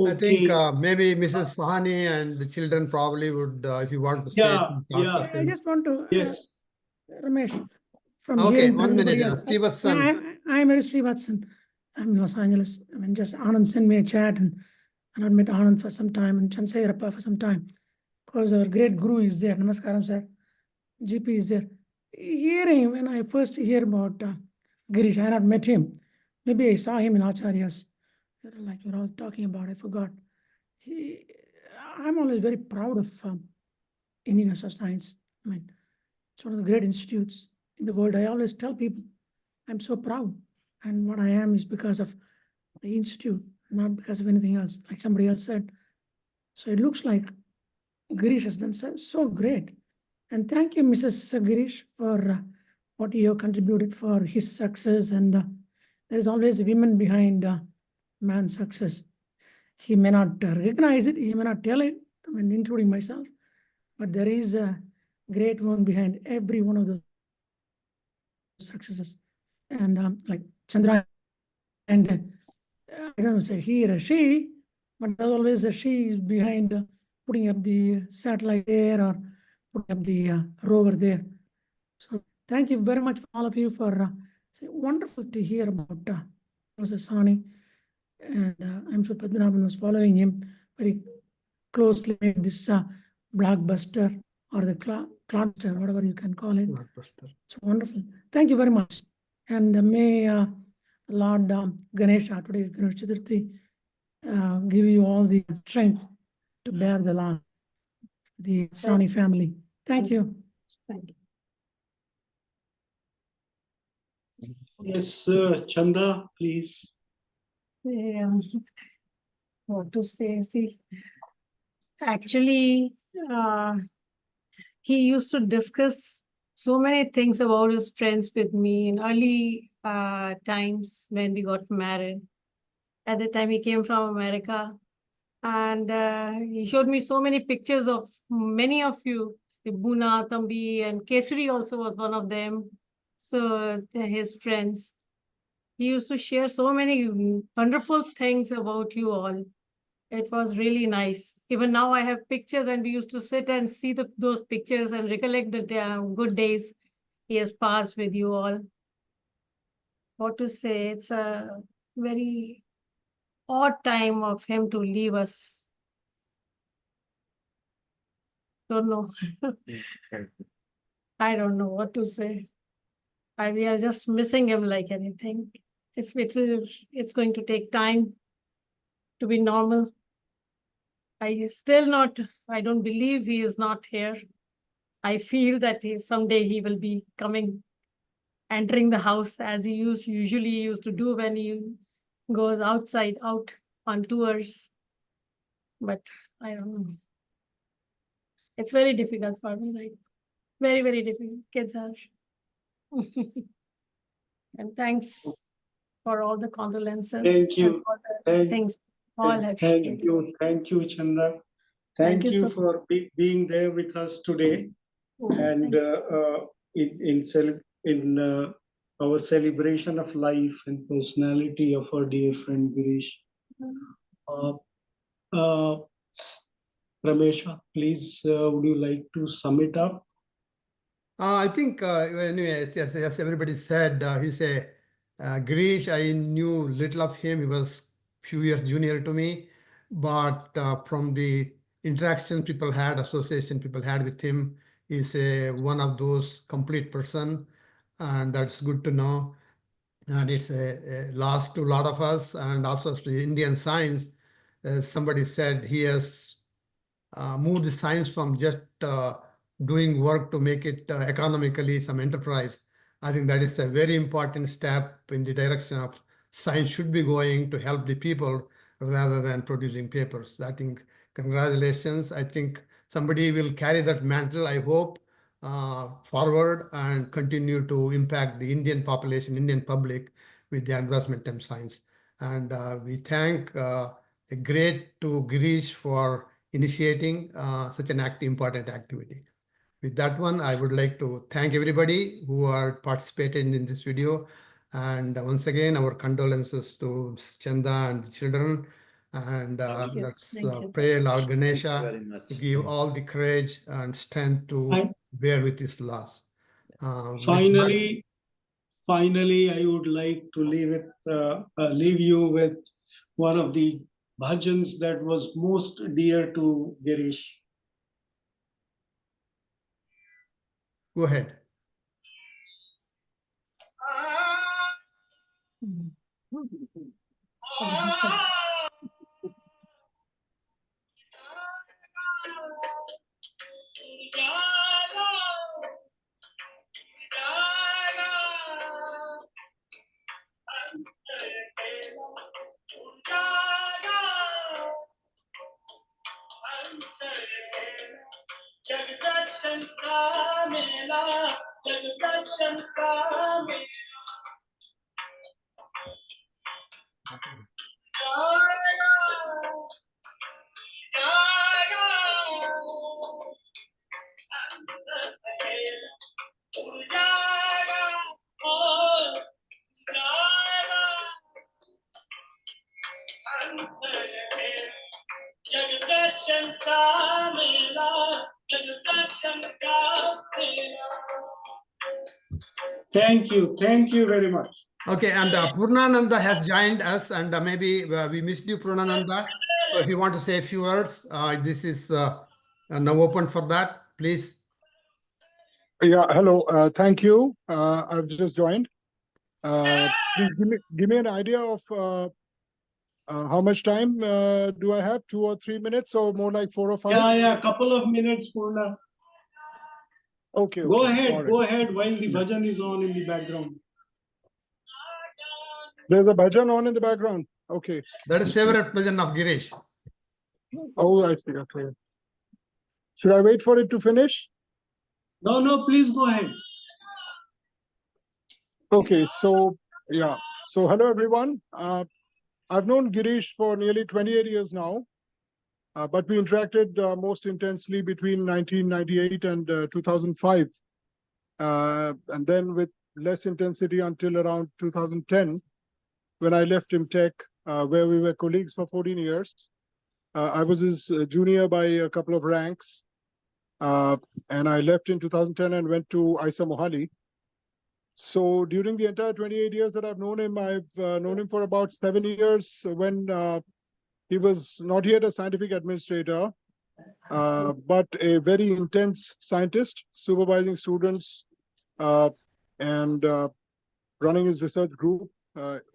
I think maybe Mrs. Shahni and the children probably would, if you want to say some thoughts of I him. just want to, Ramesh, from Okay, hearing 1 minute, everybody else. Srivatsan. I'm Srivatsan. I'm in Los Angeles. I mean, just Anand sent me a chat, and I met Anand for some time and Chandrasekhar for some time. Because our great guru is there. Namaskaram, sir. GP is there. Hearing, when I first hear about Girish, I had not met him. Maybe I saw him in Acharyas. Like we're all talking about, I forgot. I'm always very proud of Indian Institute of Science. I mean, it's one of the great institutes in the world. I always tell people, I'm so proud. And what I am is because of the institute, not because of anything else, like somebody else said. So it looks like Girish has done so great. And thank you, Mrs. Girish, for what you have contributed for his success. And there is always a woman behind man's success. He may not recognize it, he may not tell it, I mean, including myself, but there is a great one behind every one of those successes. And like Chandra, and I don't say he or she, but always a she is behind putting up the satellite there or putting up the rover there. So thank you very much, all of you, for wonderful to hear about Professor Shahni. And I'm sure Padmanabhan was following him very closely. This blockbuster or the cloudbuster, whatever you can call it. Blockbuster. It's wonderful. Thank you very much. And may Lord Ganesha, today is Ganesh Chaturthi, give you all the strength to bear the loss, the Shahni family. Thank you. Thank you. Yes, Chanda, please. What to say? See, actually, he used to discuss so many things about his friends with me in early times when we got married. At the time, he came from America, and he showed me so many pictures of many of you. Buna, Tambi, and Kesari also was one of them. So his friends. He used to share so many wonderful things about you all. It was really nice. Even now I have pictures, and we used to sit and see those pictures and recollect the good days he has passed with you all. What to say? It's a very odd time of him to leave us. Don't know. I don't know what to say. We are just missing him like anything. It's going to take time to be normal. I don't believe he is not here. I feel that someday he will be coming, entering the house as he usually used to do when he goes out on tours. But I don't know. It's very difficult for me, like very, very difficult. Kids are. And thanks for all the condolences. Thank you. And all the things all have shared. Thank you, Chandra. Thank you for being there with us today. And in our celebration of life and personality of our dear friend Girish. Ramesha, please, would you like to sum it up? I think, anyway, as everybody said, he's a Girish. I knew little of him. He was a few years junior to me, but from the interaction people had, association people had with him, he's one of those complete person, and that's good to know. And it's a loss to a lot of us, and also the Indian science. As somebody said, he has moved the science from just doing work to make it economically some enterprise. I think that is a very important step in the direction of science should be going to help the people rather than producing papers. I think congratulations. I think somebody will carry that mantle, I hope, forward and continue to impact the Indian population, Indian public with the advancement in science. And we thank a great to Girish for initiating such an important activity. With that one, I would like to thank everybody who are participated in this video. And once again, our condolences to Chanda and the children. And let's pray Lord Ganesha to give all the courage and strength to bear with this loss. finally, I would like to leave you with one of the bhajans that was most dear to Girish. Go ahead. Thank you. Thank you very much. Okay, and Purnananda has joined us, and maybe we missed you, Purnananda. So if you want to say a few words, this is now open for that, please. Yeah, hello. Thank you. I've just joined. Please give me an idea of how much time do I have? 2 or 3 minutes, or more like 4 or 5? Yeah, a couple of minutes, Purna. Okay. Go okay. ahead, Right. go ahead while the bhajan is on in the background. There's a bhajan on in the background. Okay. That is favorite bhajan of Girish. Oh, I see. Okay. Should I wait for it to finish? No, please go ahead. Okay, so yeah. So hello, everyone. I've known Girish for nearly 28 years now, but we interacted most intensely between 1998 and 2005. And then with less intensity until around 2010, when I left IMTech, where we were colleagues for 14 years. I was his junior by a couple of ranks, and I left in 2010 and went to IISc Mohali. So during the entire 28 years that I've known him, I've known him for about 7 years when he was not yet a scientific administrator, but a very intense scientist, supervising students and running his research group,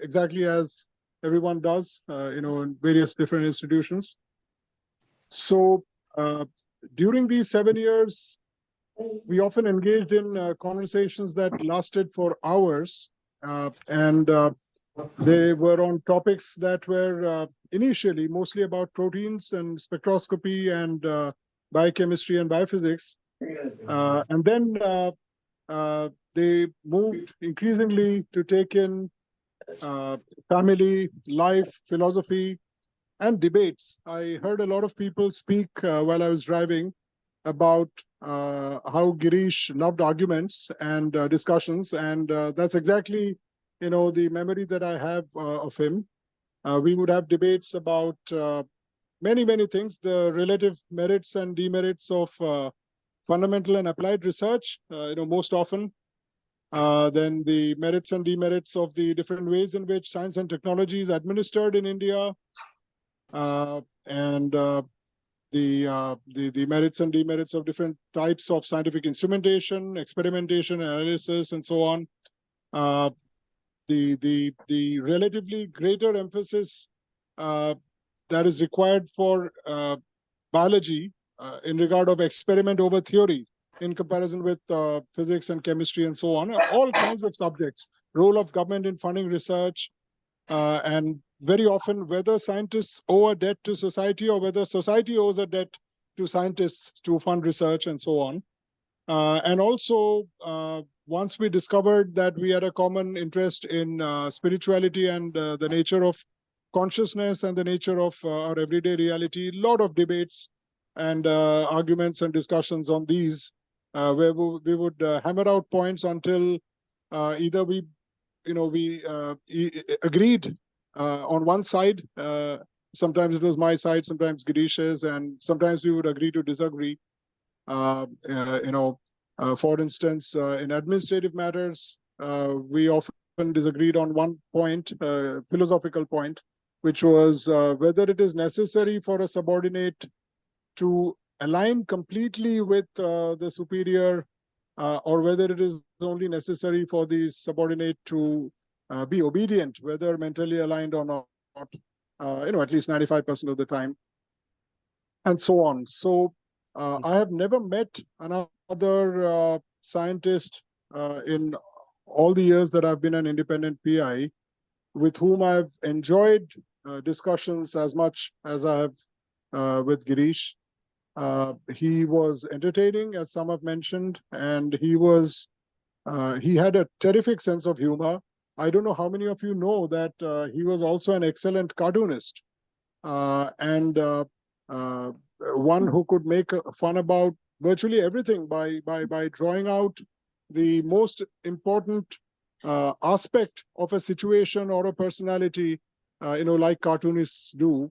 exactly as everyone does, in various different institutions. So during these 7 years, we often engaged in conversations that lasted for hours, and they were on topics that were initially mostly about proteins and spectroscopy and biochemistry and biophysics. And then they moved increasingly to take in family, life, philosophy, and debates. I heard a lot of people speak while I was driving about how Girish loved arguments and discussions, and that's exactly, the memory that I have of him. We would have debates about many things, the relative merits and demerits of fundamental and applied research, most often. Then the merits and demerits of the different ways in which science and technology is administered in India, and the merits and demerits of different types of scientific instrumentation, experimentation, analysis, and so on. The relatively greater emphasis that is required for biology in regard of experiment over theory in comparison with physics and chemistry and so on, all kinds of subjects, role of government in funding research, and very often whether scientists owe a debt to society or whether society owes a debt to scientists to fund research and so on. And also, once we discovered that we had a common interest in spirituality and the nature of consciousness and the nature of our everyday reality, a lot of debates and arguments and discussions on these, where we would hammer out points until either we agreed on one side. Sometimes it was my side, sometimes Girish's, and sometimes we would agree to disagree. For instance, in administrative matters, we often disagreed on one point, philosophical point, which was whether it is necessary for a subordinate to align completely with the superior, or whether it is only necessary for the subordinate to be obedient, whether mentally aligned or not, at least 95% of the time, and so on. So I have never met another scientist in all the years that I've been an independent PI with whom I've enjoyed discussions as much as I have with Girish. He was entertaining, as some have mentioned, and he had a terrific sense of humor. I don't know how many of you know that he was also an excellent cartoonist, and one who could make fun about virtually everything by drawing out the most important aspect of a situation or a personality, like cartoonists do,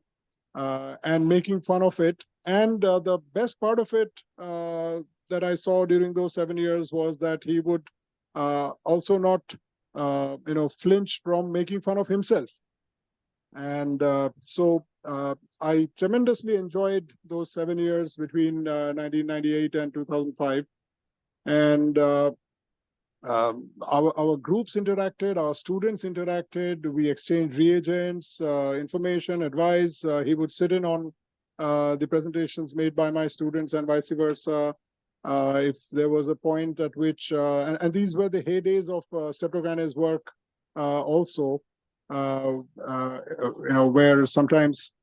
and making fun of it. And the best part of it that I saw during those 7 years was that he would also not, flinch from making fun of himself. And so I tremendously enjoyed those 7 years between 1998 and 2005. And our groups interacted, our students interacted, we exchanged reagents, information, advice. He would sit in on the presentations made by my students and vice versa. If there was a point at which, and these were the heydays of streptokinase work also, where sometimes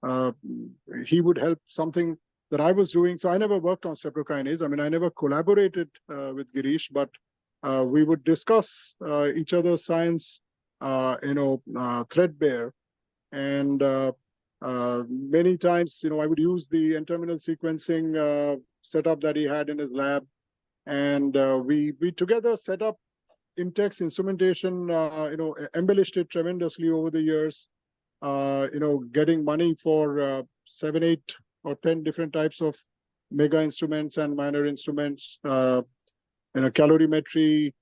he would help something that I was doing. So I never worked on streptokinase. I mean, I never collaborated with Girish, but we would discuss each other's science, threadbare. And many times, I would use the N-terminal sequencing setup that he had in his lab. And we together set up Imtex instrumentation, embellished it tremendously over the years, getting money for 7, 8, or 10 different types of mega instruments and minor instruments, calorimetry,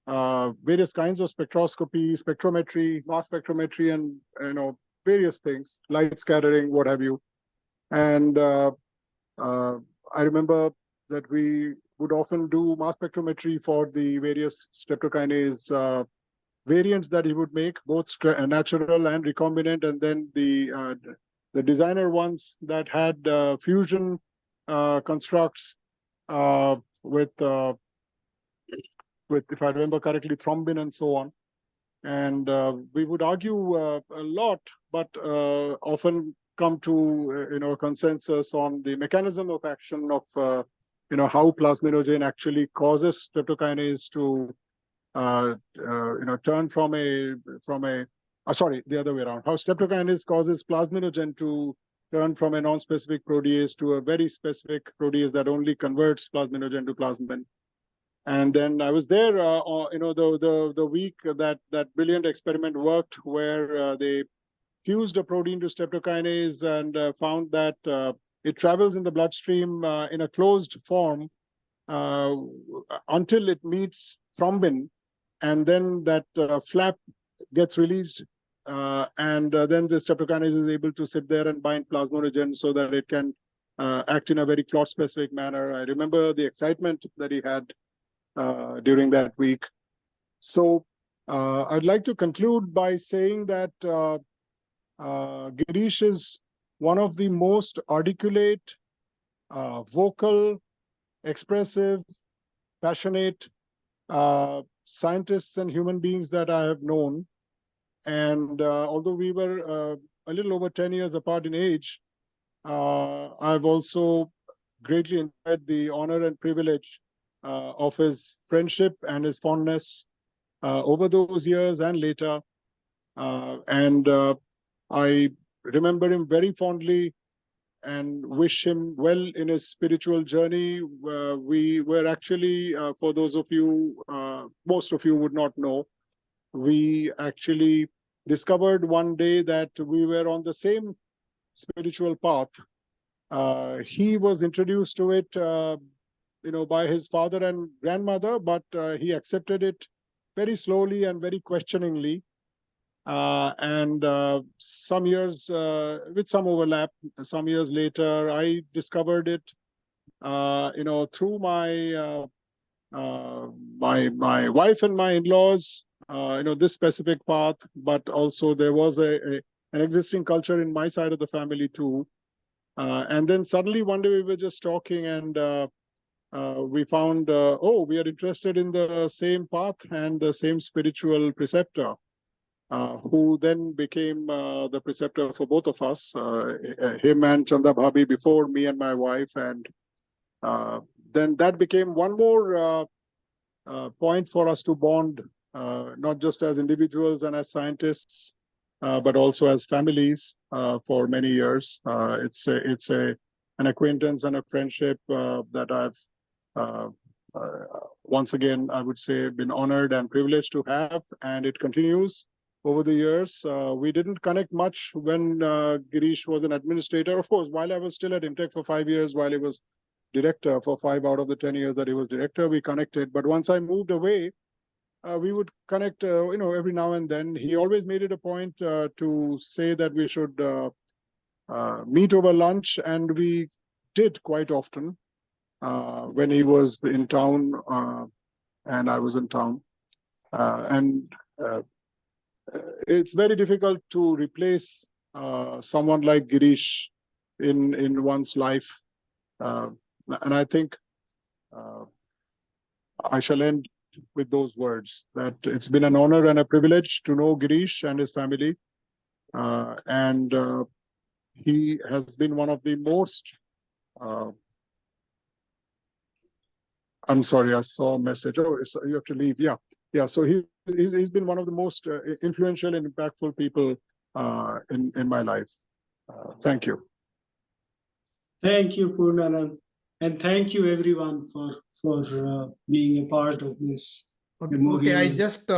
various kinds of spectroscopy, spectrometry, mass spectrometry, and various things, light scattering, what have you. And I remember that we would often do mass spectrometry for the various streptokinase variants that he would make, both natural and recombinant, and then the designer ones that had fusion constructs with, if I remember correctly, thrombin and so on. And we would argue a lot, but often come to a consensus on the mechanism of action of how plasminogen actually causes streptokinase to turn from the other way around. How streptokinase causes plasminogen to turn from a non-specific protease to a very specific protease that only converts plasminogen to plasmin. And then I was there, the week that brilliant experiment worked, where they fused a protein to streptokinase and found that it travels in the bloodstream in a closed form until it meets thrombin, and then that flap gets released, and then the streptokinase is able to sit there and bind plasminogen so that it can act in a very clot-specific manner. I remember the excitement that he had during that week. So I'd like to conclude by saying that Girish is one of the most articulate, vocal, expressive, passionate scientists and human beings that I have known. And although we were a little over 10 years apart in age, I've also greatly enjoyed the honor and privilege of his friendship and his fondness over those years and later. And I remember him very fondly and wish him well in his spiritual journey. We were actually, for those of you, most of you would not know, we actually discovered one day that we were on the same spiritual path. He was introduced to it by his father and grandmother, but he accepted it very slowly and very questioningly. Some years with some overlap, some years later, I discovered it, through my my wife and my in-laws, this specific path, but also there was an existing culture in my side of the family too. And then suddenly one day we were just talking, and we found, oh, we are interested in the same path and the same spiritual preceptor, who then became the preceptor for both of us, him and Chanda Bhabi before me and my wife. And then that became one more point for us to bond, not just as individuals and as scientists, but also as families for many years. It's an acquaintance and a friendship that I've once again, I would say, been honored and privileged to have, and it continues over the years. We didn't connect much when Girish was an administrator. Of course, while I was still at IMTech for 5 years, while he was director for 5 out of the 10 years that he was director, we connected. But once I moved away, we would connect, every now and then. He always made it a point to say that we should meet over lunch, and we did quite often when he was in town and I was in town. It's very difficult to replace someone like Girish in one's life. And I think I shall end with those words, that it's been an honor and a privilege to know Girish and his family. He has been one of the most, I'm sorry, I saw a message. Oh, you have to leave. Yeah. Yeah. So he's been one of the most influential and impactful people in my life. Thank you. Thank you, Purnanand. And thank you everyone for being a part of this memorial. Okay, I just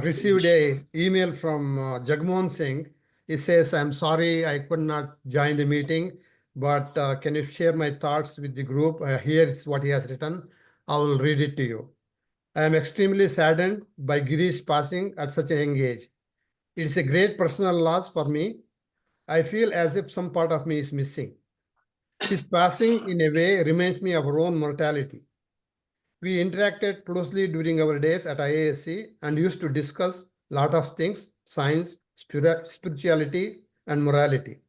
received an email from Jagmohan Singh. He says, I'm sorry I could not join the meeting, but can you share my thoughts with the group? Here is what he has written. I will read it to you. I am extremely saddened by Girish passing at such a young age. It is a great personal loss for me. I feel as if some part of me is missing. His passing, in a way, reminds me of our own mortality. We interacted closely during our days at IISc and used to discuss a lot of things, science, spirituality, and morality.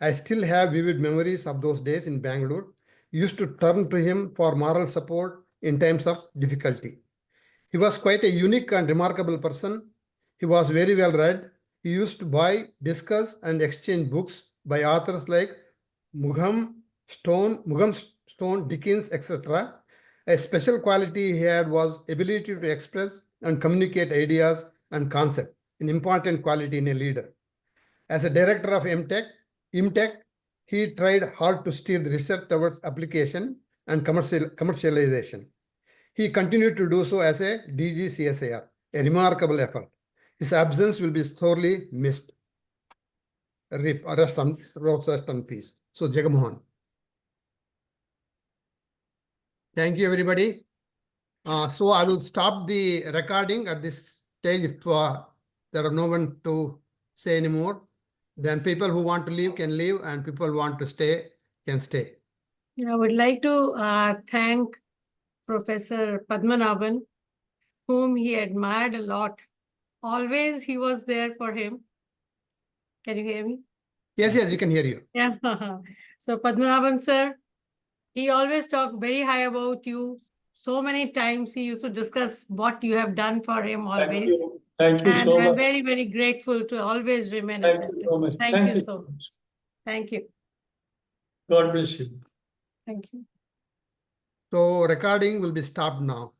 I still have vivid memories of those days in Bangalore. Used to turn to him for moral support in times of difficulty. He was quite a unique and remarkable person. He was very well read. He used to buy, discuss, and exchange books by authors like Mugham Stone, Dickens, etc. A special quality he had was ability to express and communicate ideas and concepts, an important quality in a leader. As a director of IMTech, he tried hard to steer the research towards application and commercialization. He continued to do so as a DG CSIR, a remarkable effort. His absence will be sorely missed. Rest on peace. So, Jagamohan. Thank you, everybody. So I will stop the recording at this stage. If there are no one to say anymore, then people who want to leave can leave, and people who want to stay can stay. I would like to thank Professor Padmanabhan, whom he admired a lot. Always he was there for him. Can you hear me? Yes, you can hear you. Yeah. So Padmanabhan sir, he always talked very high about you. So many times he used to discuss what you have done for him always. Thank you so much. I'm very, very grateful to always remain. Thank you so much. Thank you so much. Thank you. God bless you. Thank you. So recording will be stopped now.